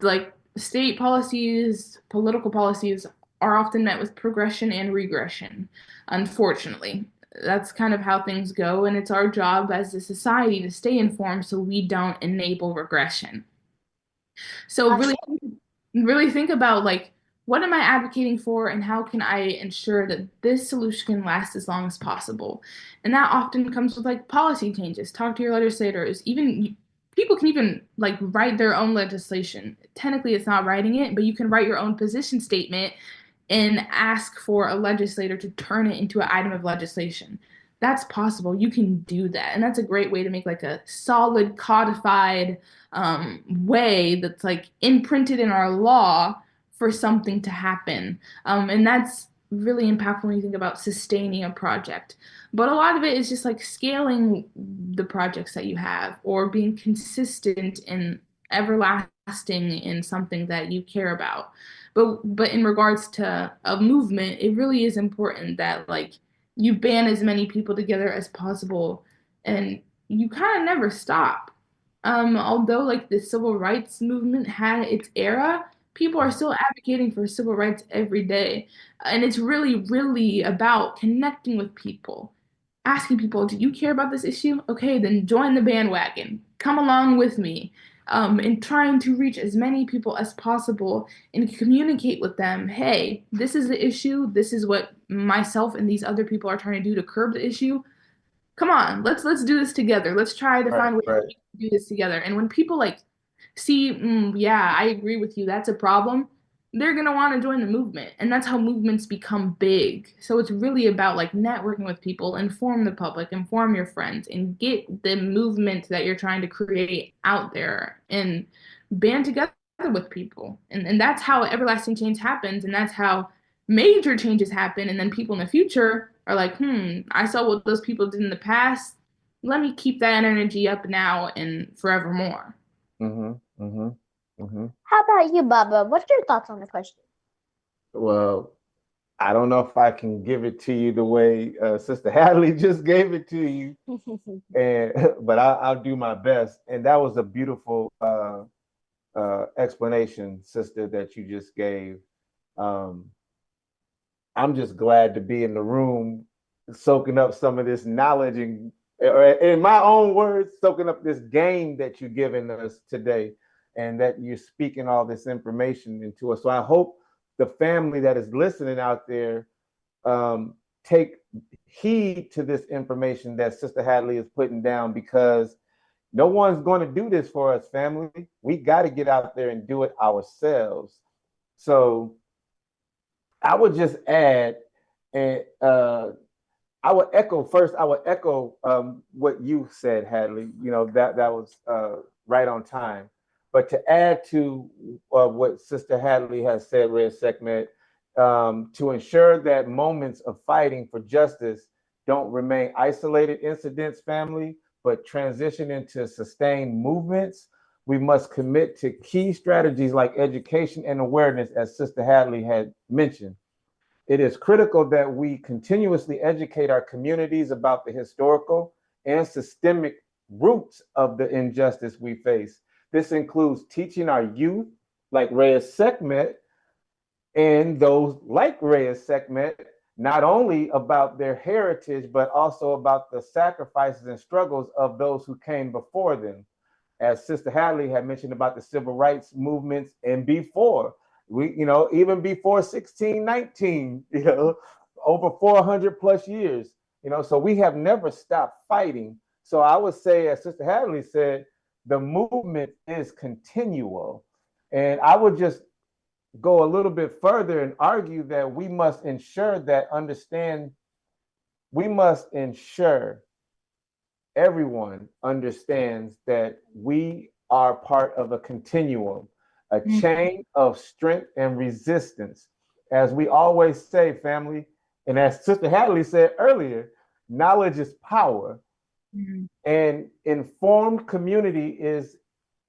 like state policies, political policies are often met with progression and regression, unfortunately. That's kind of how things go, and it's our job as a society to stay informed so we don't enable regression. So really think about like, what am I advocating for and how can I ensure that this solution can last as long as possible? And that often comes with like policy changes. Talk to your legislators. Even people can even like write their own legislation. Technically, it's not writing it, but you can write your own position statement and ask for a legislator to turn it into an item of legislation. That's possible. You can do that. And that's a great way to make like a solid codified way that's like imprinted in our law for something to happen. And that's really impactful when you think about sustaining a project. But a lot of it is just like scaling the projects that you have or being consistent and everlasting in something that you care about. But in regards to a movement, it really is important that like you band as many people together as possible and you kind of never stop. Although like the civil rights movement had its era, people are still advocating for civil rights every day. And it's really, really about connecting with people, asking people, do you care about this issue? Okay, then join the bandwagon. Come along with me. And trying to reach as many people as possible and communicate with them, hey, this is the issue. This is what myself and these other people are trying to do to curb the issue. Come on, let's do this together. Let's try to find ways to do this together. And when people like see, yeah, I agree with you, that's a problem, they're going to want to join the movement. And that's how movements become big. So it's really about like networking with people, inform the public, inform your friends, and get the movement that you're trying to create out there and band together with people. And that's how everlasting change happens. And that's how major changes happen. And then people in the future are like, I saw what those people did in the past. Let me keep that energy up now and forevermore.
Mm-hmm. Mm-hmm. Mm-hmm.
How about you, Baba? What's your thoughts on the question?
Well, I don't know if I can give it to you the way Sister Hadley just gave it to you, but I'll do my best. And that was a beautiful explanation, Sister, that you just gave. I'm just glad to be in the room, soaking up some of this knowledge and, in my own words, soaking up this game that you're giving us today, and that you're speaking all this information into us. So I hope the family that is listening out there take heed to this information that Sister Hadley is putting down, because no one's going to do this for us, family. We got to get out there and do it ourselves. So I would just add, and I would echo what you said, Hadley. You know, that was right on time. But to add to what Sister Hadley has said, Reya'Sekhmet, to ensure that moments of fighting for justice don't remain isolated incidents, family, but transition into sustained movements, we must commit to key strategies like education and awareness, as Sister Hadley had mentioned. It is critical that we continuously educate our communities about the historical and systemic roots of the injustice we face. This includes teaching our youth, like Reya'Sekhmet, and those like Reya'Sekhmet, not only about their heritage, but also about the sacrifices and struggles of those who came before them. As Sister Hadley had mentioned about the civil rights movements and before, even before 1619, over 400 plus years, so we have never stopped fighting. So I would say, as Sister Hadley said, the movement is continual. And I would just go a little bit further and argue that we must ensure everyone understands that we are part of a continuum, a chain of strength and resistance. As we always say, family, and as Sister Hadley said earlier, knowledge is power. And informed community is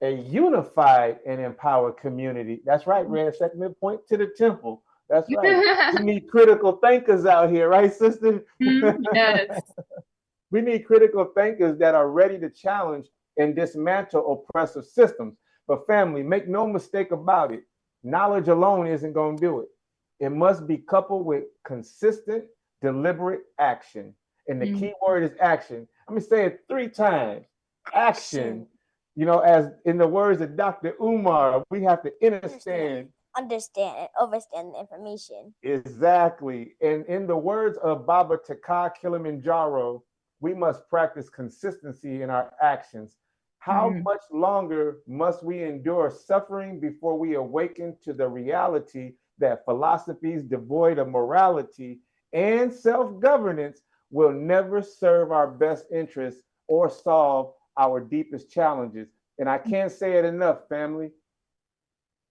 a unified and empowered community. That's right, Reya'Sekhmet, point to the temple. That's right. We need critical thinkers out here, right, sister?
Yes.
We need critical thinkers that are ready to challenge and dismantle oppressive systems. But family, make no mistake about it, knowledge alone isn't going to do it. It must be coupled with consistent, deliberate action. And the key word is action. Let me say it 3 times. Action. As in the words of Dr. Umar, we have to understand
and overstand the information.
Exactly. And in the words of Baba Taka Kilimanjaro, we must practice consistency in our actions. How much longer must we endure suffering before we awaken to the reality that philosophies devoid of morality and self-governance will never serve our best interests or solve our deepest challenges? And I can't say it enough, family.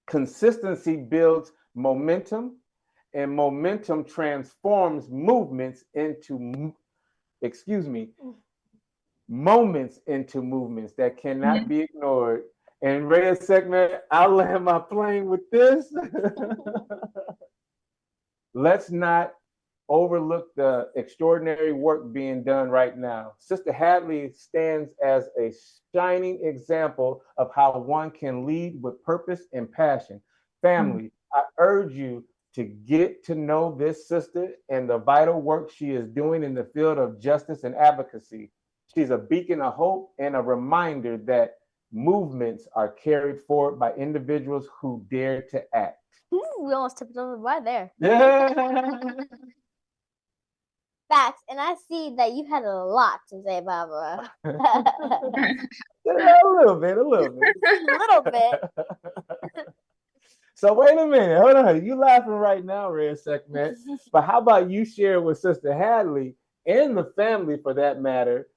Consistency builds momentum, and momentum transforms moments into movements that cannot be ignored. And Reya'Sekhmet, I'll land my plane with this. Let's not overlook the extraordinary work being done right now. Sister Hadley stands as a shining example of how one can lead with purpose and passion. Family, I urge you to get to know this sister and the vital work she is doing in the field of justice and advocacy. She's a beacon of hope and a reminder that movements are carried forward by individuals who dare to act.
We almost tipped over the bar there.
Yeah.
Facts, and I see that you had a lot to say, Barbara.
A little bit.
A little bit.
So wait a minute, hold on. You laughing right now, Reya'Sekhmet. But how about you share with Sister Hadley and the family, for that matter,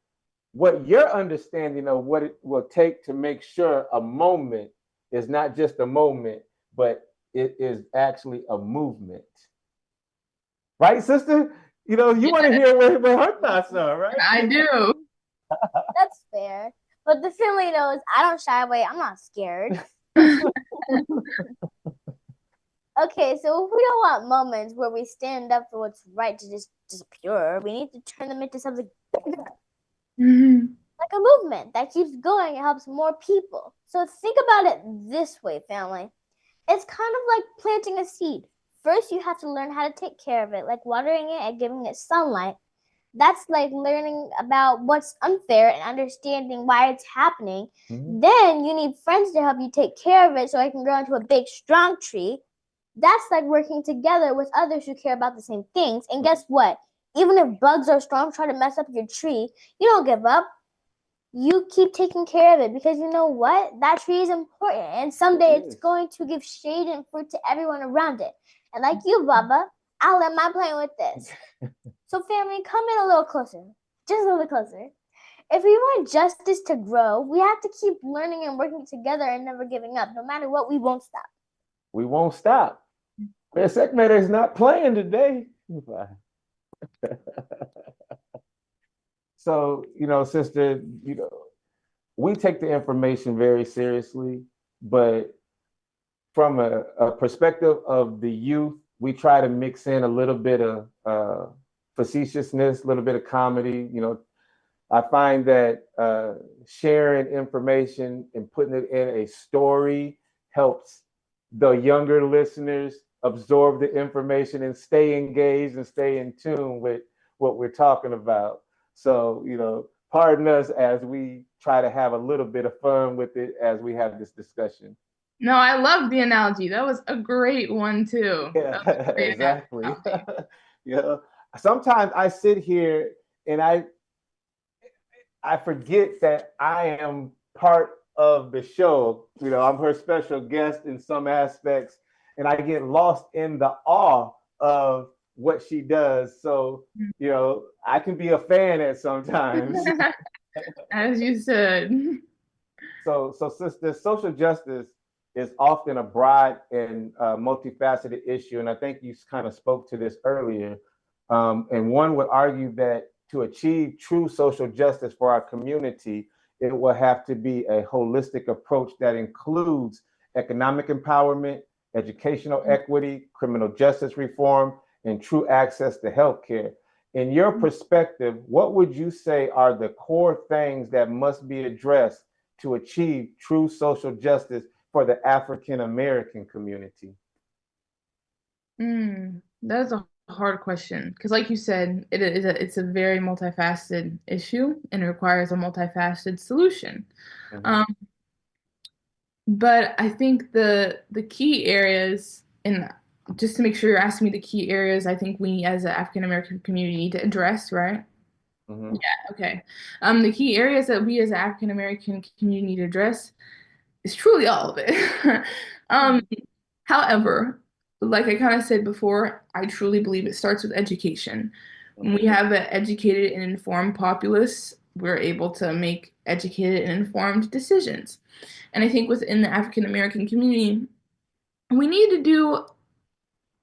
what your understanding of what it will take to make sure a moment is not just a moment, but it is actually a movement. Right, sister? You know, you want to hear what her thoughts are, right?
I do.
That's fair. But the family knows I don't shy away. I'm not scared. Okay, so if we don't want moments where we stand up for what's right to just disappear, we need to turn them into something bigger. Like a movement that keeps going and helps more people. So think about it this way, family. It's kind of like planting a seed. First, you have to learn how to take care of it, like watering it and giving it sunlight. That's like learning about what's unfair and understanding why it's happening. Then you need friends to help you take care of it so it can grow into a big, strong tree. That's like working together with others who care about the same things. And guess what? Even if bugs or storms try to mess up your tree, you don't give up. You keep taking care of it because you know what? That tree is important. And someday it's going to give shade and fruit to everyone around it. And like you, Baba, I'll let my plane with this. So family, come in a little closer. Just a little bit closer. If we want justice to grow, we have to keep learning and working together and never giving up. No matter what, we won't stop.
We won't stop. Sekhmet is not playing today. So, you know, sister, you know, we take the information very seriously, but from a perspective of the youth, we try to mix in a little bit of facetiousness, a little bit of comedy. You know, I find that sharing information and putting it in a story helps the younger listeners absorb the information and stay engaged and stay in tune with what we're talking about. So, you know, pardon us as we try to have a little bit of fun with it as we have this discussion.
No, I love the analogy. That was a great one too.
Yeah, exactly. You know, sometimes I sit here and I forget that I am part of the show. You know, I'm her special guest in some aspects, and I get lost in the awe of what she does. So, you know, I can be a fan at sometimes.
As you said.
So sister, social justice is often a broad and multifaceted issue. And I think you kind of spoke to this earlier. And one would argue that to achieve true social justice for our community, it will have to be a holistic approach that includes economic empowerment, educational equity, criminal justice reform, and true access to healthcare. In your perspective, what would you say are the core things that must be addressed to achieve true social justice for the African American community?
That's a hard question because, like you said, it's a very multifaceted issue and it requires a multifaceted solution. But I think the key areas, and just to make sure you're asking me the key areas, I think we as an African American community need to address, right? Yeah, okay. The key areas that we as an African American community need to address is truly all of it. However, like I kind of said before, I truly believe it starts with education. When we have an educated and informed populace, we're able to make educated and informed decisions. And I think within the African American community, we need to do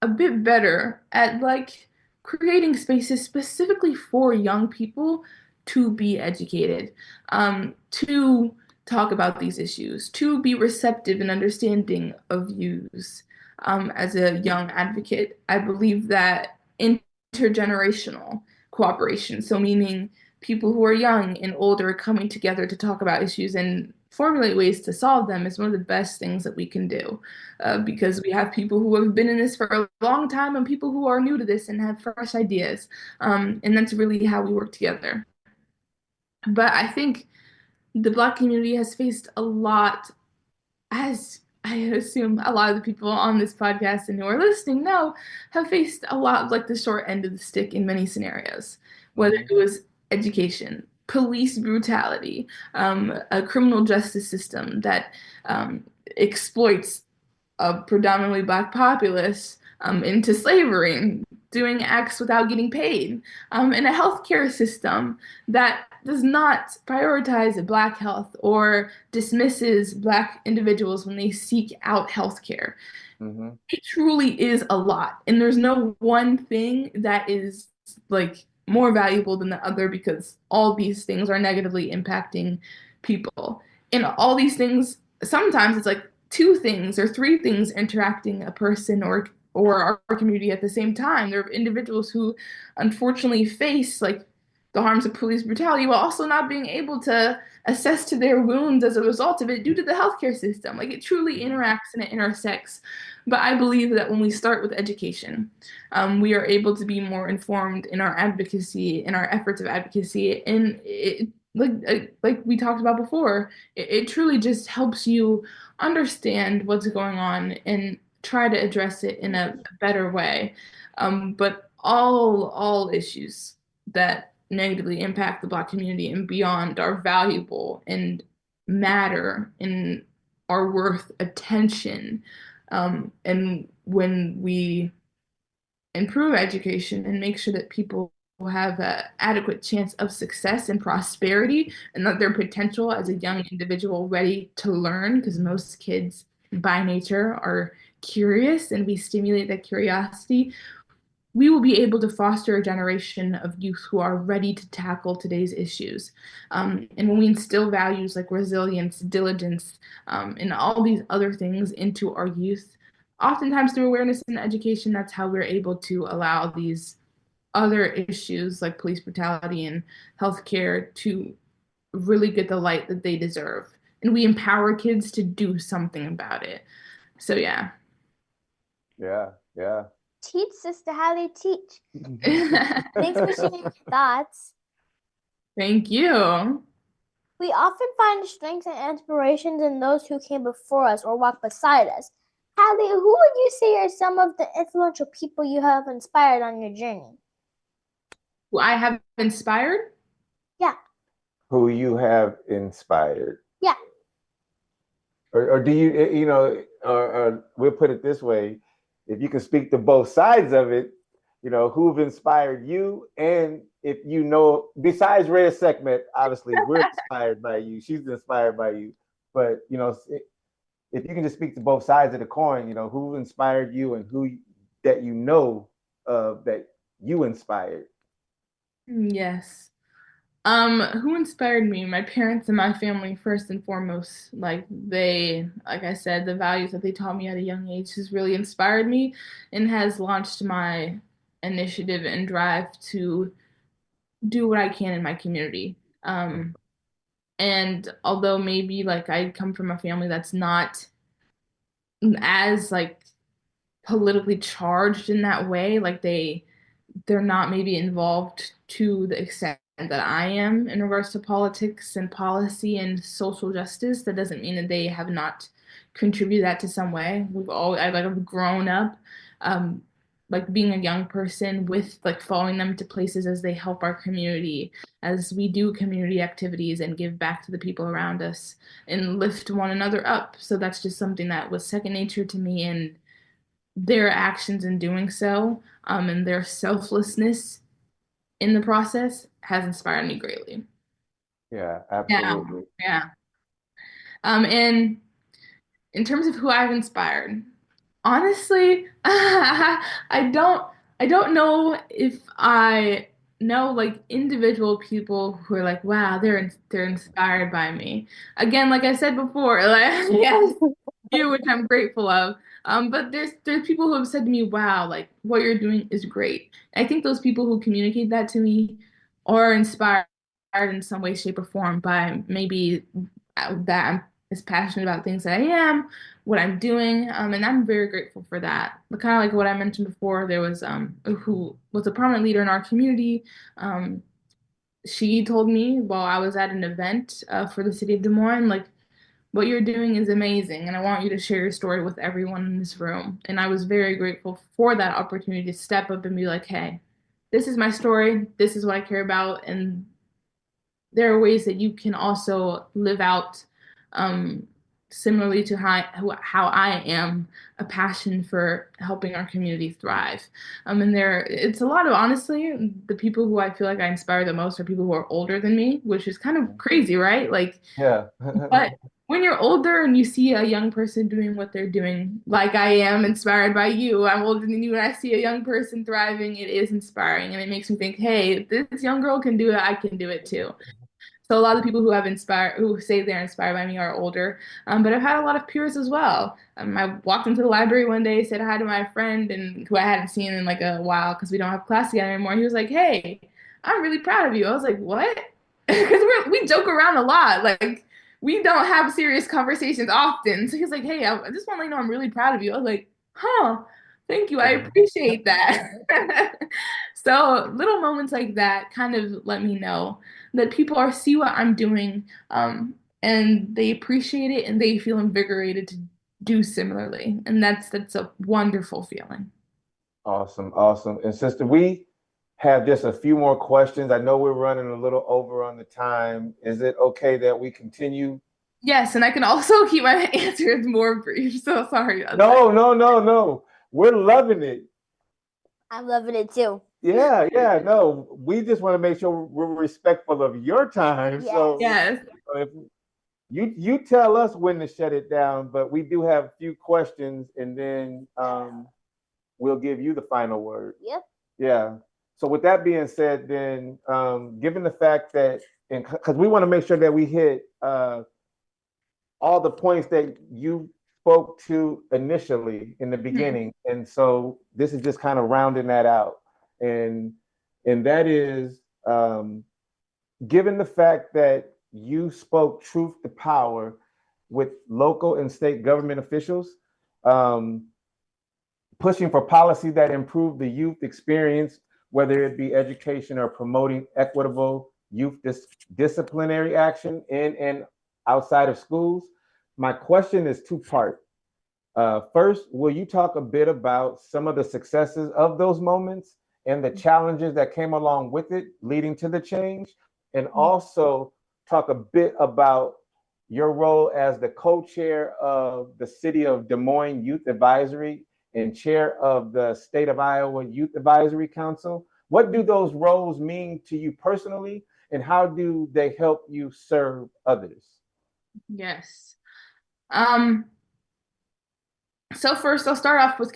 a bit better at like creating spaces specifically for young people to be educated, to talk about these issues, to be receptive and understanding of views. As a young advocate, I believe that intergenerational cooperation, so meaning people who are young and older coming together to talk about issues and formulate ways to solve them, is one of the best things that we can do, because we have people who have been in this for a long time and people who are new to this and have fresh ideas, and that's really how we work together. But I think the Black community has faced a lot, as I assume a lot of the people on this podcast and who are listening know, have faced a lot of like the short end of the stick in many scenarios, whether it was education, police brutality, a criminal justice system that exploits a predominantly Black populace into slavery, doing acts without getting paid, in a healthcare system that does not prioritize Black health or dismisses Black individuals when they seek out healthcare.
Mm-hmm.
It truly is a lot, and there's no one thing that is like more valuable than the other, because all these things are negatively impacting people. And all these things, sometimes it's like two things or three things interacting a person or our community at the same time. There are individuals who unfortunately face like the harms of police brutality while also not being able to assess to their wounds as a result of it due to the healthcare system. Like, it truly interacts and it intersects. But I believe that when we start with education, we are able to be more informed in our advocacy, in our efforts of advocacy, and like we talked about before, it truly just helps you understand what's going on and try to address it in a better way. But all issues that negatively impact the Black community and beyond are valuable and matter and are worth attention. And when we improve education and make sure that people have an adequate chance of success and prosperity, and that their potential as a young individual ready to learn, because most kids by nature are curious and we stimulate that curiosity, we will be able to foster a generation of youth who are ready to tackle today's issues. And when we instill values like resilience, diligence, and all these other things into our youth, oftentimes through awareness and education, that's how we're able to allow these other issues like police brutality and healthcare to really get the light that they deserve. And we empower kids to do something about it. So yeah.
Yeah.
Teach, Sister Hadley, teach. Thanks for sharing your thoughts.
Thank you.
We often find strength and inspirations in those who came before us or walked beside us. Hadley, who would you say are some of the influential people you have inspired on your journey?
Who I have inspired?
Yeah.
Who you have inspired?
Yeah.
Or do you, or we'll put it this way, if you can speak to both sides of it, who've inspired you, and if besides Reya'Sekhmet, obviously we're inspired by you, she's inspired by you, but if you can just speak to both sides of the coin, who inspired you and who that that you inspired.
Yes. Who inspired me? My parents and my family, first and foremost. Like I said, the values that they taught me at a young age has really inspired me and has launched my initiative and drive to do what I can in my community. And although maybe like I come from a family that's not as like politically charged in that way, like they're not maybe involved to the extent that I am in regards to politics and policy and social justice. That doesn't mean that they have not contributed that to some way. I've grown up like being a young person with like following them to places as they help our community, as we do community activities and give back to the people around us and lift one another up. So that's just something that was second nature to me, and their actions in doing so, and their selflessness in the process has inspired me greatly.
Yeah, absolutely.
Yeah. And in terms of who I've inspired, honestly, I don't know if I know like individual people who are like, wow, they're inspired by me. Again, like I said before, like yes, you, which I'm grateful of. But there's people who have said to me, wow, like what you're doing is great. I think those people who communicate that to me are inspired in some way, shape, or form by maybe that I'm as passionate about things that I am, what I'm doing, and I'm very grateful for that. But kind of like what I mentioned before, there was who was a prominent leader in our community. She told me while I was at an event for the city of Des Moines, like, what you're doing is amazing, and I want you to share your story with everyone in this room. And I was very grateful for that opportunity to step up and be like, hey, this is my story, this is what I care about, and there are ways that you can also live out similarly to how I am, a passion for helping our community thrive. And it's a lot of, honestly, the people who I feel like I inspire the most are people who are older than me, which is kind of crazy, right? Like,
Yeah.
but when you're older and you see a young person doing what they're doing, like I am inspired by you, I'm older than you, and I see a young person thriving, it is inspiring. And it makes me think, hey, if this young girl can do it, I can do it too. So a lot of the people who say they're inspired by me are older, but I've had a lot of peers as well. I walked into the library one day, said hi to my friend, and who I hadn't seen in like a while because we don't have class together anymore. He was like, "Hey, I'm really proud of you." I was like, "What?" Because we joke around a lot, like we don't have serious conversations often. So he's like, "Hey, I just want to let you know I'm really proud of you." I was like, "Huh." Thank you. I appreciate that. So little moments like that kind of let me know that people see what I'm doing, and they appreciate it and they feel invigorated to do similarly. And that's a wonderful feeling.
Awesome, awesome. And sister, we have just a few more questions. I know we're running a little over on the time. Is it okay that we continue?
Yes, and I can also keep my answers more brief. So sorry about that.
No. We're loving it.
I'm loving it too.
Yeah, no. We just want to make sure we're respectful of your time. So
Yes.
if you tell us when to shut it down, but we do have a few questions, and then we'll give you the final word.
Yep.
Yeah. So with that being said, then given the fact that, because we want to make sure that we hit all the points that you spoke to initially in the beginning, and so this is just kind of rounding that out, and that is given the fact that you spoke truth to power with local and state government officials, pushing for policy that improve the youth experience, whether it be education or promoting equitable youth disciplinary action in and outside of schools. My question is two-part. First, will you talk a bit about some of the successes of those moments and the challenges that came along with it, leading to the change? And also talk a bit about your role as the co-chair of the City of Des Moines Youth Advisory and chair of the State of Iowa Youth Advisory Council. What do those roles mean to you personally, and how do they help you serve others?
Yes. So first, I'll start off with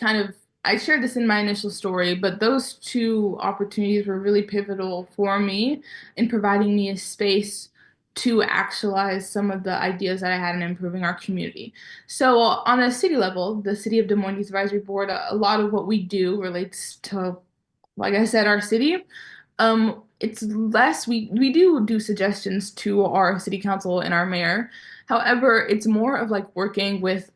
I shared this in my initial story, but those two opportunities were really pivotal for me in providing me a space to actualize some of the ideas that I had in improving our community. So on a city level, the City of Des Moines Youth Advisory Board, a lot of what we do relates to, like I said, our city. It's less, we do suggestions to our city council and our mayor. However, it's more of like working with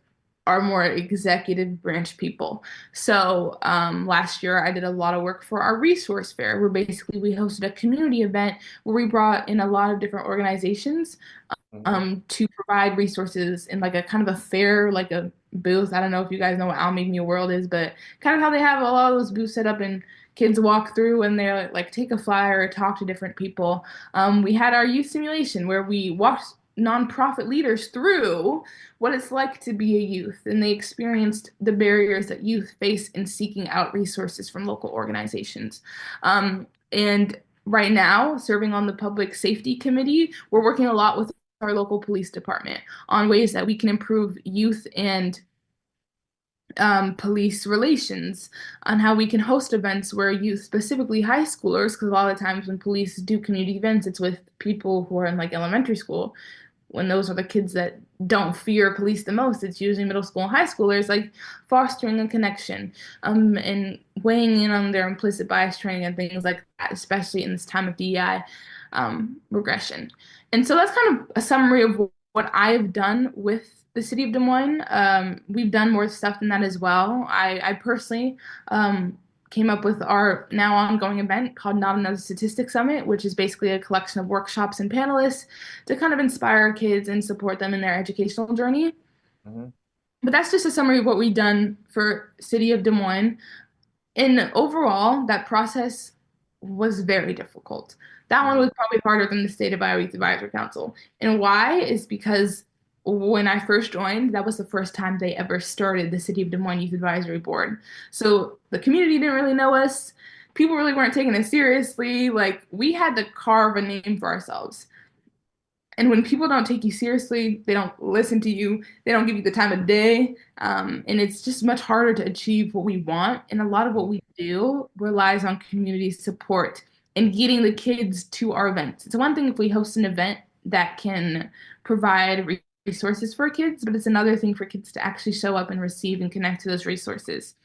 our more executive branch people. So last year I did a lot of work for our resource fair, where basically we hosted a community event where we brought in a lot of different organizations to provide resources in like a kind of a fair, like a booth. I don't know if you guys know what I'll Make Me a World is, but kind of how they have a lot of those booths set up and kids walk through and they're like take a flyer or talk to different people. We had our youth simulation where we walked nonprofit leaders through what it's like to be a youth, and they experienced the barriers that youth face in seeking out resources from local organizations. And right now, serving on the Public Safety Committee, we're working a lot with our local police department on ways that we can improve youth and police relations, on how we can host events where youth, specifically high schoolers, because a lot of times when police do community events, it's with people who are in like elementary school. When those are the kids that don't fear police the most, it's usually middle school and high schoolers, like fostering a connection and weighing in on their implicit bias training and things like that, especially in this time of DEI regression. And so that's kind of a summary of what I've done with the City of Des Moines. We've done more stuff than that as well. I personally came up with our now ongoing event called Not Another Statistic Summit, which is basically a collection of workshops and panelists to kind of inspire kids and support them in their educational journey. But that's just a summary of what we've done for City of Des Moines. And overall, that process was very difficult. That one was probably harder than the State of Iowa Youth Advisory Council. And why is because when I first joined, that was the first time they ever started the City of Des Moines Youth Advisory Board. So the community didn't really know us. People really weren't taking it seriously. Like, we had to carve a name for ourselves. And when people don't take you seriously, they don't listen to you, they don't give you the time of day, and it's just much harder to achieve what we want. And a lot of what we do relies on community support and getting the kids to our events. It's one thing if we host an event that can provide resources for kids, but it's another thing for kids to actually show up and receive and connect to those resources.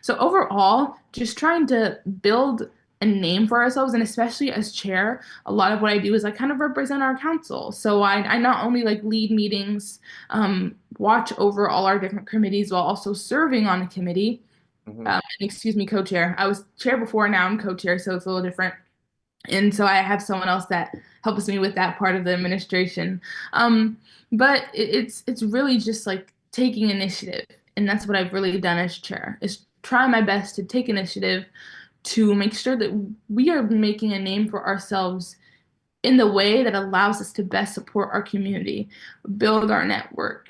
So overall, just trying to build a name for ourselves, and especially as chair, a lot of what I do is I kind of represent our council. So I not only like lead meetings, watch over all our different committees while also serving on the committee. Excuse me, co-chair. I was chair before, now I'm co-chair, so it's a little different. And so I have someone else that helps me with that part of the administration. But it's really just like taking initiative, and that's what I've really done as chair, is try my best to take initiative to make sure that we are making a name for ourselves in the way that allows us to best support our community, build our network,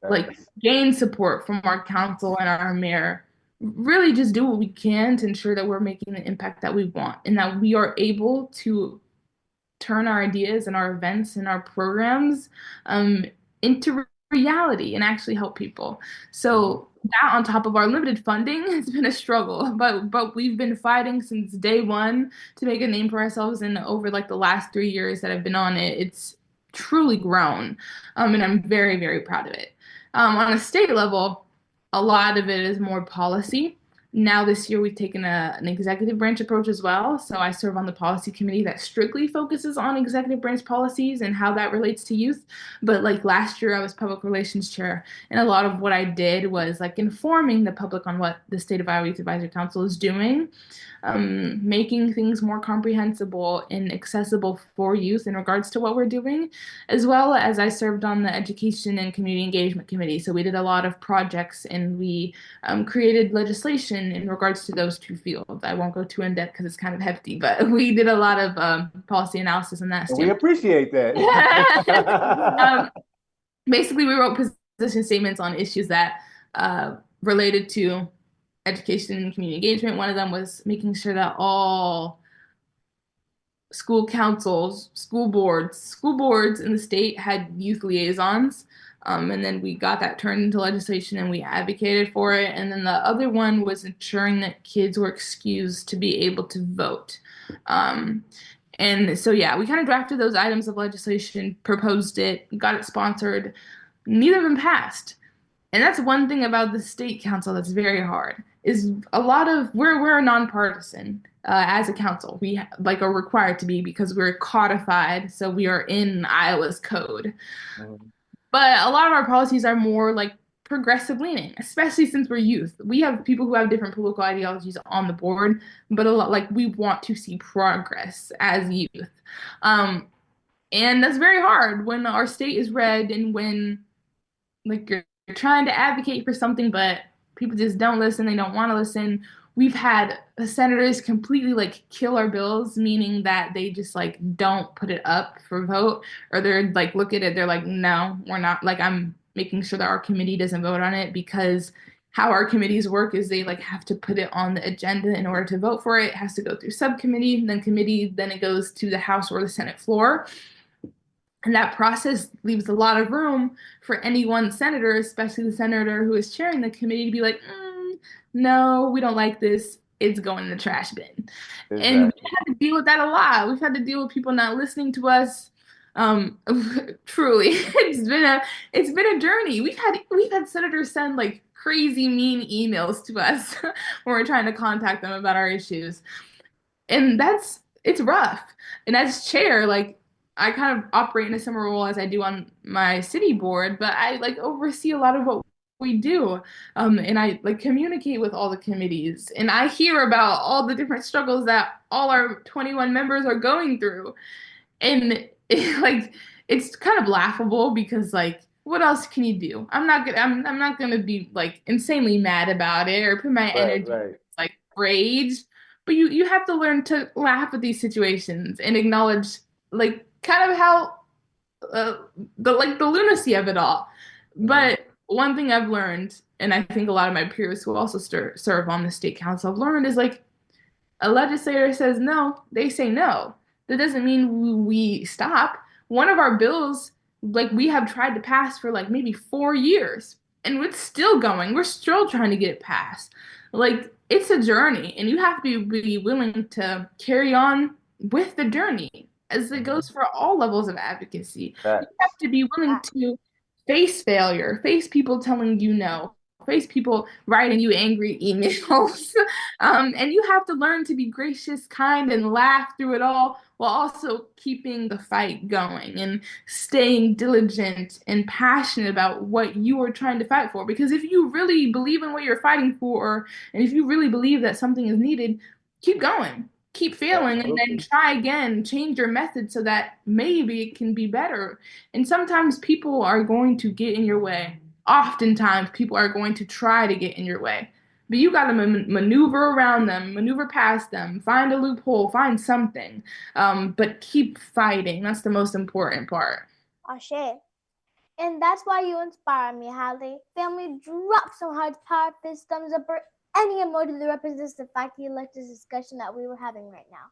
like gain support from our council and our mayor, really just do what we can to ensure that we're making the impact that we want and that we are able to turn our ideas and our events and our programs into reality and actually help people. So that on top of our limited funding has been a struggle, but we've been fighting since day one to make a name for ourselves, and over like the last 3 years that I've been on it, it's truly grown, and I'm very, very proud of it. On a state level, a lot of it is more policy. Now this year we've taken an executive branch approach as well. So I serve on the policy committee that strictly focuses on executive branch policies and how that relates to youth. But like last year I was public relations chair, and a lot of what I did was like informing the public on what the State of Iowa Youth Advisory Council is doing, making things more comprehensible and accessible for youth in regards to what we're doing, as well as I served on the education and community engagement committee. So we did a lot of projects, and we created legislation in regards to those two fields. I won't go too in depth because it's kind of hefty, but we did a lot of policy analysis in that.
We appreciate that.
Basically, we wrote position statements on issues that related to education and community engagement. One of them was making sure that all school councils, school boards in the state had youth liaisons. And then we got that turned into legislation and we advocated for it. And then the other one was ensuring that kids were excused to be able to vote. And so, yeah, we kind of drafted those items of legislation, proposed it, got it sponsored. Neither of them passed. And that's one thing about the state council that's very hard, is a lot of, we're nonpartisan as a council. We like are required to be because we're codified. So we are in Iowa's code. But a lot of our policies are more like progressive leaning, especially since we're youth. We have people who have different political ideologies on the board, but a lot like we want to see progress as youth. And that's very hard when our state is red and when like you're trying to advocate for something, but people just don't listen. They don't want to listen. We've had senators completely like kill our bills, meaning that they just like don't put it up for vote, or they're like, look at it. They're like, no, we're not. Like, I'm making sure that our committee doesn't vote on it, because how our committees work is they like have to put it on the agenda in order to vote for it. It has to go through subcommittee, then committee, then it goes to the House or the Senate floor. And that process leaves a lot of room for any one senator, especially the senator who is chairing the committee, to be like, no, we don't like this. It's going in the trash bin. Exactly. And we've had to deal with that a lot. We've had to deal with people not listening to us. Truly, it's been a journey. We've had senators send like crazy mean emails to us when we're trying to contact them about our issues. And it's rough. And as chair, like, I kind of operate in a similar role as I do on my city board, but I like oversee a lot of what we do. And I like communicate with all the committees, and I hear about all the different struggles that all our 21 members are going through. And it's kind of laughable because like, what else can you do? I'm not gonna be like insanely mad about it or put my energy like rage, but you have to learn to laugh at these situations and acknowledge like kind of how the lunacy of it all. But one thing I've learned, and I think a lot of my peers who also serve on the state council have learned, is like a legislator says no, they say no. That doesn't mean we stop. One of our bills, like we have tried to pass for like maybe 4 years, and it's still going. We're still trying to get it passed. Like it's a journey, and you have to be willing to carry on with the journey, as it goes for all levels of advocacy. You have to be willing to face failure, face people telling you no, face people writing you angry emails. And you have to learn to be gracious, kind, and laugh through it all while also keeping the fight going and staying diligent and passionate about what you are trying to fight for. Because if you really believe in what you're fighting for, and if you really believe that something is needed, keep going. Keep failing and then try again, change your method so that maybe it can be better. And sometimes people are going to get in your way. Oftentimes people are going to try to get in your way. But you got to maneuver around them, maneuver past them, find a loophole, find something. But keep fighting. That's the most important part.
Ashe. And that's why you inspire me, Hadley. Family, drop some hearts, power fist, thumbs up, or any emoji that represents the fact that you like this discussion that we were having right now.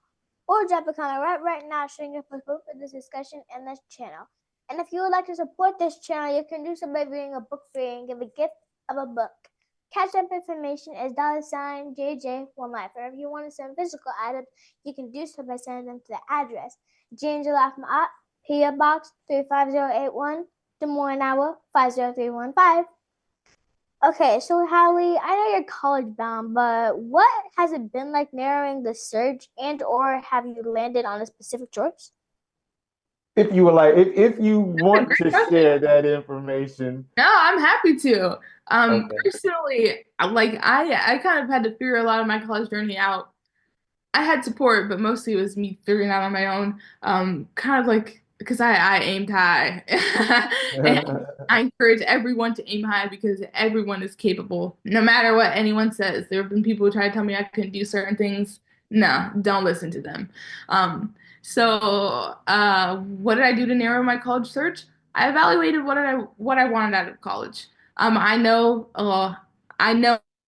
Or drop a comment right now showing your support for this discussion and this channel. And if you would like to support this channel, you can do so by reading a book free and give a gift of a book. Catch up information is $J&J-Life. Or if you want to send physical items, you can do so by sending them to the address J&J-Life, P.O. Box 35081, Des Moines, Iowa 50315. Okay, so Hadley, I know you're college bound, but what has it been like narrowing the search, and or have you landed on a specific choice?
If you would like, if you want to share that information.
No, I'm happy to.
Okay.
Personally, like I kind of had to figure a lot of my college journey out. I had support, but mostly it was me figuring it out on my own. Kind of like because I aimed high. And I encourage everyone to aim high because everyone is capable. No matter what anyone says. There have been people who try to tell me I couldn't do certain things. No, don't listen to them. So what did I do to narrow my college search? I evaluated what I wanted out of college. I know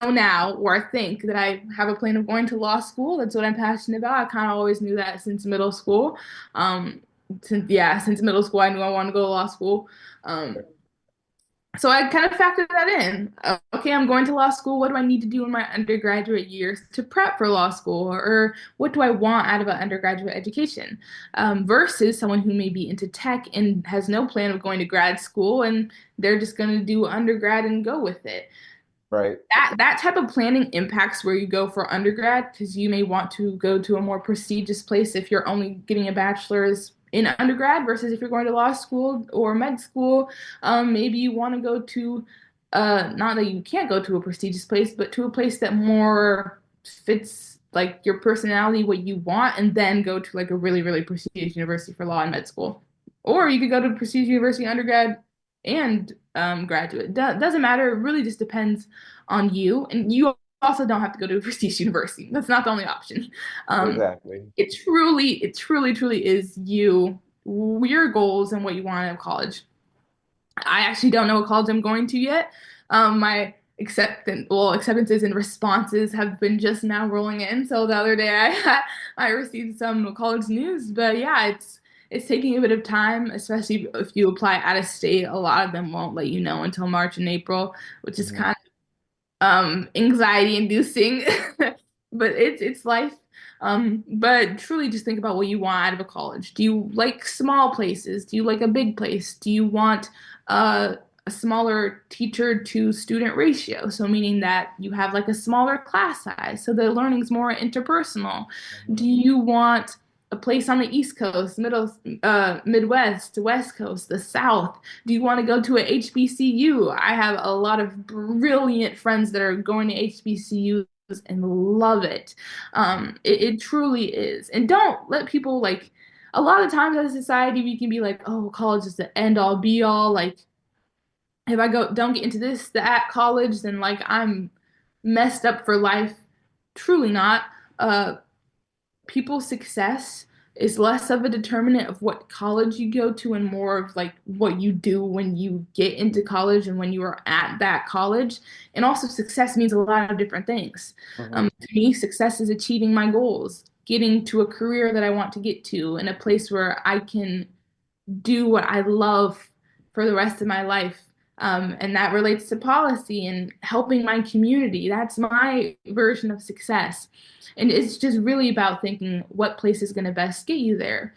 now, or I think that I have a plan of going to law school. That's what I'm passionate about. I kind of always knew that since middle school. Since middle school, I knew I wanted to go to law school. So I kind of factored that in. Okay, I'm going to law school. What do I need to do in my undergraduate years to prep for law school? Or what do I want out of an undergraduate education? Versus someone who may be into tech and has no plan of going to grad school and they're just going to do undergrad and go with it.
Right.
That type of planning impacts where you go for undergrad because you may want to go to a more prestigious place if you're only getting a bachelor's in undergrad versus if you're going to law school or med school. Maybe you want to go to, not that you can't go to a prestigious place, but to a place that more fits like your personality, what you want, and then go to like a really, really prestigious university for law and med school. Or you could go to a prestigious university undergrad and graduate. Doesn't matter. It really just depends on you. And you also don't have to go to a prestigious university. That's not the only option.
Exactly.
It truly is you, your goals, and what you want out of college. I actually don't know what college I'm going to yet. My acceptances and responses have been just now rolling in. So the other day I received some college news, but yeah, it's taking a bit of time, especially if you apply out of state. A lot of them won't let you know until March and April, which is kind of anxiety inducing, but it's life. But truly just think about what you want out of a college. Do you like small places? Do you like a big place? Do you want a smaller teacher to student ratio? So meaning that you have like a smaller class size, so the learning's more interpersonal. Do you want a place on the East Coast, Midwest, West Coast, the South? Do you want to go to a HBCU? I have a lot of brilliant friends that are going to HBCUs and love it. It truly is. And don't let people like, a lot of times as a society, we can be like, oh, college is the end all be all. Like, if I don't get into that college, then like I'm messed up for life. Truly not. People's success is less of a determinant of what college you go to and more of like what you do when you get into college and when you are at that college. And also success means a lot of different things. To me, success is achieving my goals, getting to a career that I want to get to, in a place where I can do what I love for the rest of my life. And that relates to policy and helping my community. That's my version of success. And it's just really about thinking what place is going to best get you there.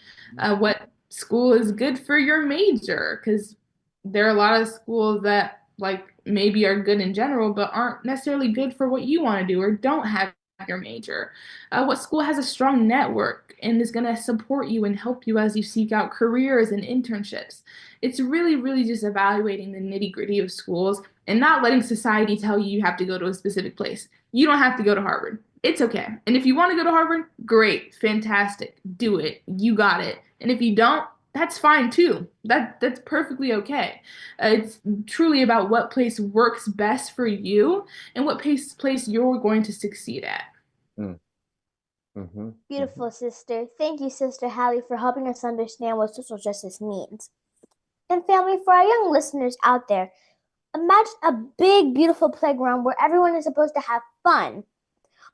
What school is good for your major, because there are a lot of schools that like maybe are good in general, but aren't necessarily good for what you want to do or don't have your major. What school has a strong network and is going to support you and help you as you seek out careers and internships. It's really, really just evaluating the nitty-gritty of schools and not letting society tell you you have to go to a specific place. You don't have to go to Harvard. It's okay. And if you want to go to Harvard, great, fantastic, do it. You got it. And if you don't, that's fine too. That's perfectly okay. It's truly about what place works best for you and what place you're going to succeed at.
Beautiful, sister. Thank you, Sister Hadley, for helping us understand what social justice means. And family, for our young listeners out there, imagine a big, beautiful playground where everyone is supposed to have fun.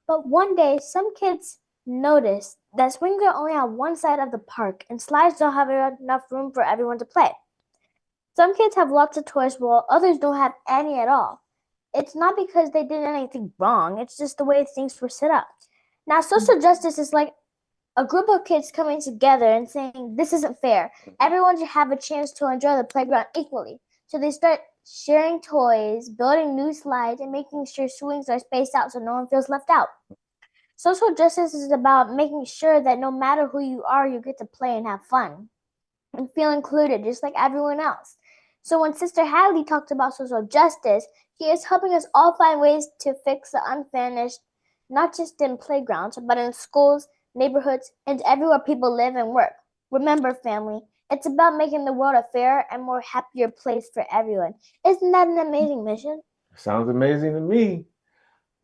But one day, some kids notice that swings are only on one side of the park and slides don't have enough room for everyone to play. Some kids have lots of toys while others don't have any at all. It's not because they did anything wrong, it's just the way things were set up. Now, social justice is like a group of kids coming together and saying, this isn't fair. Everyone should have a chance to enjoy the playground equally. So they start sharing toys, building new slides, and making sure swings are spaced out so no one feels left out. Social justice is about making sure that no matter who you are, you get to play and have fun and feel included just like everyone else. So when Sister Hadley talked about social justice, she is helping us all find ways to fix the unfinished, not just in playgrounds, but in schools, neighborhoods, and everywhere people live and work. Remember, family, it's about making the world a fairer and more happier place for everyone. Isn't that an amazing mission?
Sounds amazing to me.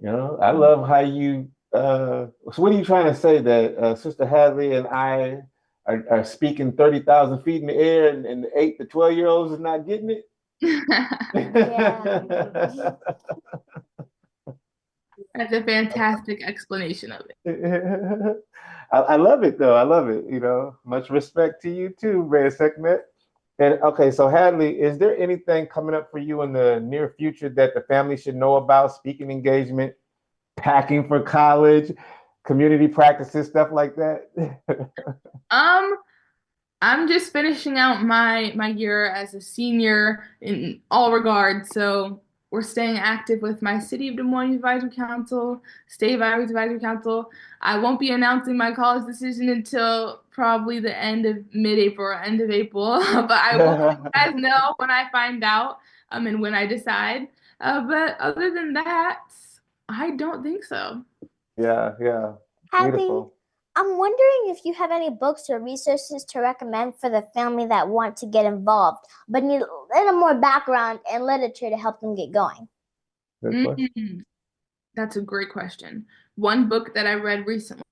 You know, I love how you, so what are you trying to say, that Sister Hadley and I are speaking 30,000 feet in the air and the 8 to 12-year-olds is not getting it?
Yeah.
That's a fantastic explanation of it.
I love it though. I love it. You know, much respect to you too, Reya'Sekhmet. And okay, so Hadley, is there anything coming up for you in the near future that the family should know about? Speaking engagement, packing for college, community practices, stuff like that?
I'm just finishing out my year as a senior in all regards. So we're staying active with my City of Des Moines Advisory Council, State Advisory Council. I won't be announcing my college decision until probably the end of mid-April or end of April, but I will let you guys know when I find out and when I decide. But other than that, I don't think so.
Yeah.
Hadley,
Beautiful.
I'm wondering if you have any books or resources to recommend for the family that want to get involved, but need a little more background and literature to help them get going.
Good question.
That's a great question. One book that I read recently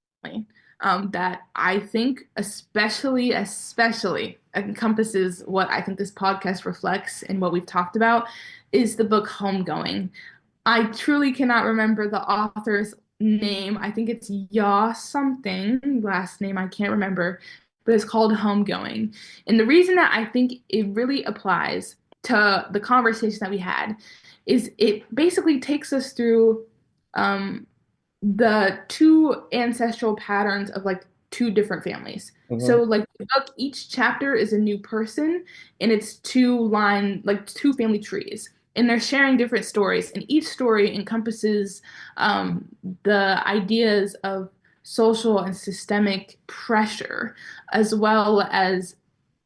that I think especially encompasses what I think this podcast reflects and what we've talked about is the book Homegoing. I truly cannot remember the author's name. I think it's Ya something, last name I can't remember, but it's called Homegoing. And the reason that I think it really applies to the conversation that we had is it basically takes us through the two ancestral patterns of like two different families. So like the book, each chapter is a new person and it's two family trees. And they're sharing different stories, and each story encompasses the ideas of social and systemic pressure, as well as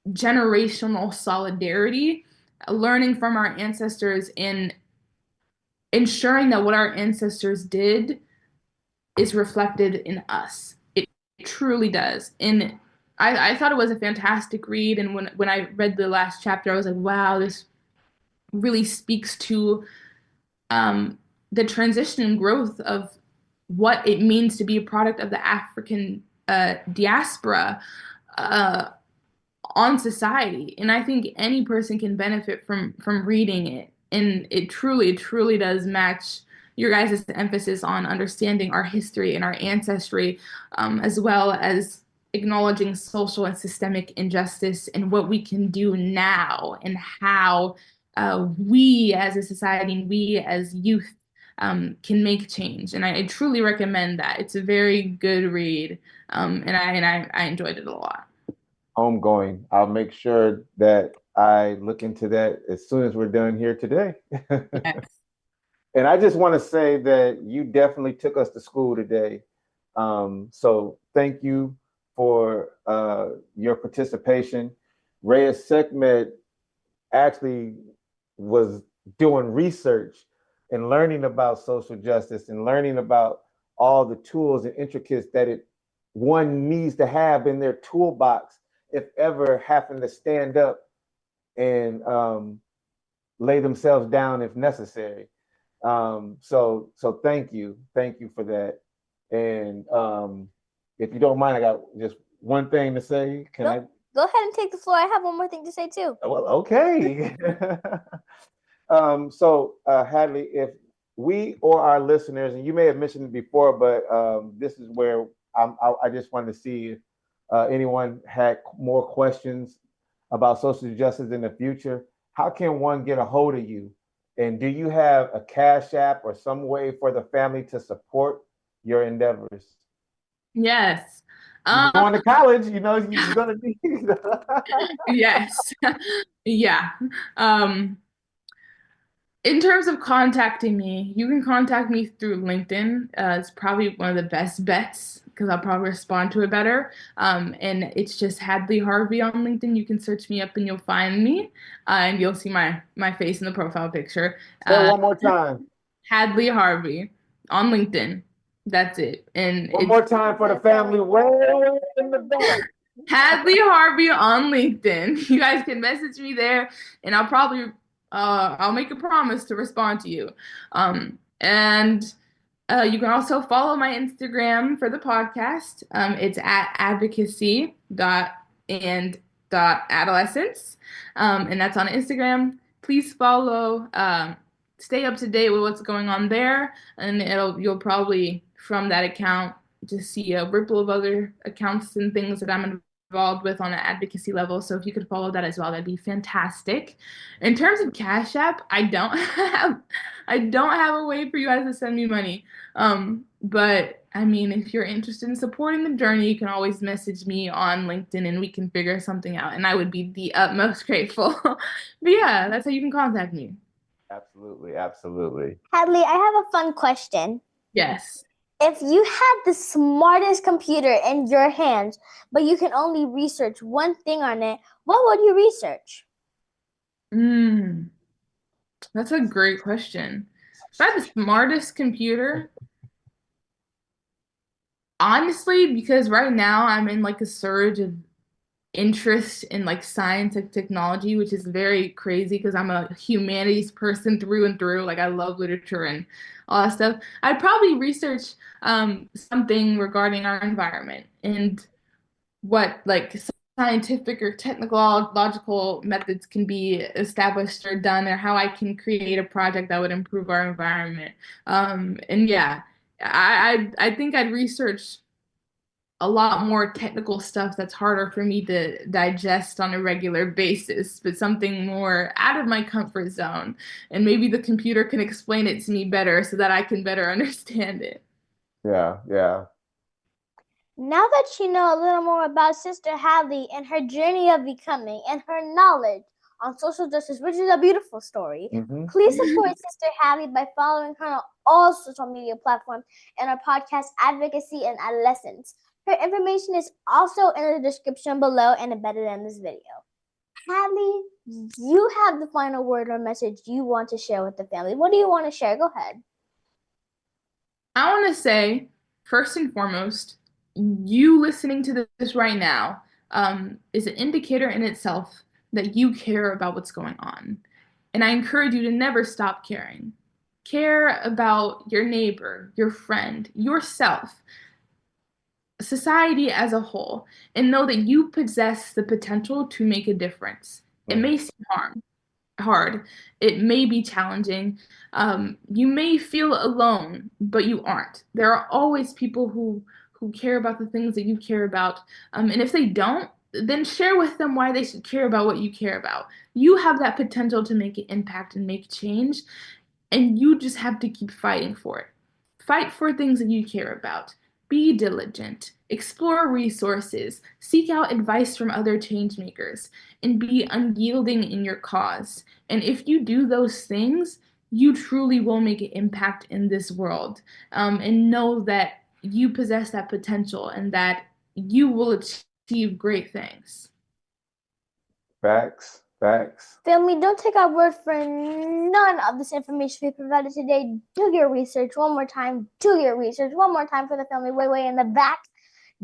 generational solidarity, learning from our ancestors, and ensuring that what our ancestors did is reflected in us. It truly does. And I thought it was a fantastic read, and when I read the last chapter, I was like, wow, this really speaks to the transition and growth of what it means to be a product of the diaspora on society. And I think any person can benefit from reading it. And it truly does match your guys' emphasis on understanding our history and our ancestry, as well as acknowledging social and systemic injustice and what we can do now, and how we as a society and we as youth can make change. And I truly recommend that. It's a very good read, and I enjoyed it a lot.
Homegoing. I'll make sure that I look into that as soon as we're done here today.
Yes.
And I just want to say that you definitely took us to school today. So thank you for your participation. Reya'Sekhmet actually was doing research and learning about social justice and learning about all the tools and intricacies that one needs to have in their toolbox if ever having to stand up and lay themselves down if necessary. So thank you for that. And if you don't mind, I got just one thing to say. Can I?
Go ahead and take the floor. I have one more thing to say too.
Well, okay. So Hadley, if we or our listeners, and you may have mentioned it before, but this is where I just wanted to see if anyone had more questions about social justice in the future. How can one get a hold of you? And do you have a Cash App or some way for the family to support your endeavors?
Yes.
You're going to college, you're going to need.
Yes. Yeah. In terms of contacting me, you can contact me through LinkedIn. It's probably one of the best bets because I'll probably respond to it better. And it's just Hadley Harvey on LinkedIn. You can search me up and you'll find me, and you'll see my face in the profile picture.
Say it one more time.
Hadley Harvey on LinkedIn. That's it. And
one more time for the family. Way in the back.
Hadley Harvey on LinkedIn. You guys can message me there, and I'll probably I'll make a promise to respond to you. And you can also follow my Instagram for the podcast. It's at advocacy.and.adolescence. And that's on Instagram. Please follow. Stay up to date with what's going on there, and you'll probably from that account just see a ripple of other accounts and things that I'm involved with on an advocacy level. So if you could follow that as well, that'd be fantastic. In terms of Cash App, I don't have a way for you guys to send me money. But I mean, if you're interested in supporting the journey, you can always message me on LinkedIn and we can figure something out. And I would be the utmost grateful. But yeah, that's how you can contact me.
Absolutely. Absolutely.
Hadley, I have a fun question.
Yes.
If you had the smartest computer in your hands, but you can only research one thing on it, what would you research?
That's a great question. If I had the smartest computer, honestly, because right now I'm in like a surge of interest in like science and technology, which is very crazy because I'm a humanities person through and through. Like I love literature and all that stuff. I'd probably research something regarding our environment and what like scientific or technological methods can be established or done, or how I can create a project that would improve our environment. And yeah, I think I'd research a lot more technical stuff that's harder for me to digest on a regular basis, but something more out of my comfort zone. And maybe the computer can explain it to me better so that I can better understand it.
Yeah.
Now that you know a little more about Sister Hadley and her journey of becoming and her knowledge on social justice, which is a beautiful story, please support Sister Hadley by following her on all social media platforms and our podcast, Advocacy and Adolescence. Her information is also in the description below and embedded in this video. Hadley, you have the final word or message you want to share with the family. What do you want to share? Go ahead.
I want to say, first and foremost, you listening to this right now is an indicator in itself that you care about what's going on. And I encourage you to never stop caring. Care about your neighbor, your friend, yourself. society as a whole, and know that you possess the potential to make a difference. It may seem hard. It may be challenging. You may feel alone, but you aren't. There are always people who care about the things that you care about. And if they don't, then share with them why they should care about what you care about. You have that potential to make an impact and make change, and you just have to keep fighting for it. Fight for things that you care about. Be diligent. Explore resources. Seek out advice from other changemakers, and be unyielding in your cause. And if you do those things, you truly will make an impact in this world. And know that you possess that potential and that you will achieve great things.
Facts.
Family, don't take our word for none of this information we provided today. Do your research one more time. Do your research one more time for the family way in the back.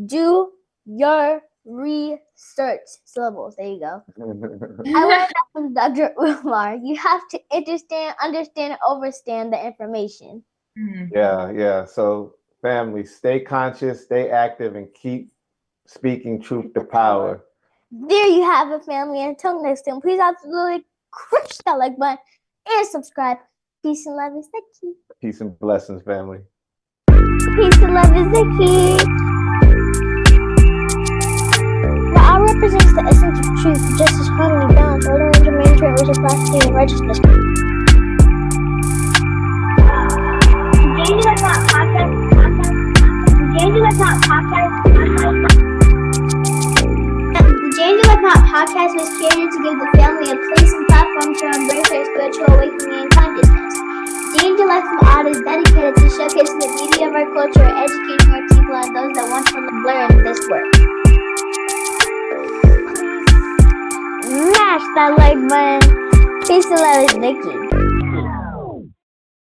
Do your research. Syllables. There you go. I learned that from Dr. Umar. You have to understand, and understand the information.
Yeah. So, family, stay conscious, stay active, and keep speaking truth to power.
There you have it, family. Until next time, please absolutely crush that like button and subscribe. Peace and love is the key.
Peace and blessings, family.
Peace and love is the key. The R represents the essence of truth, justice, harmony, balance, order, and germane trait, which is blasphemy and righteousness.
J&J-Life podcast was created to give the family a place and platform to embrace their spiritual awakening and consciousness. J&J-Life is dedicated to showcasing the beauty of our culture, educating our people and those that want to learn this work.
Please smash that like button. Peace and love is the key.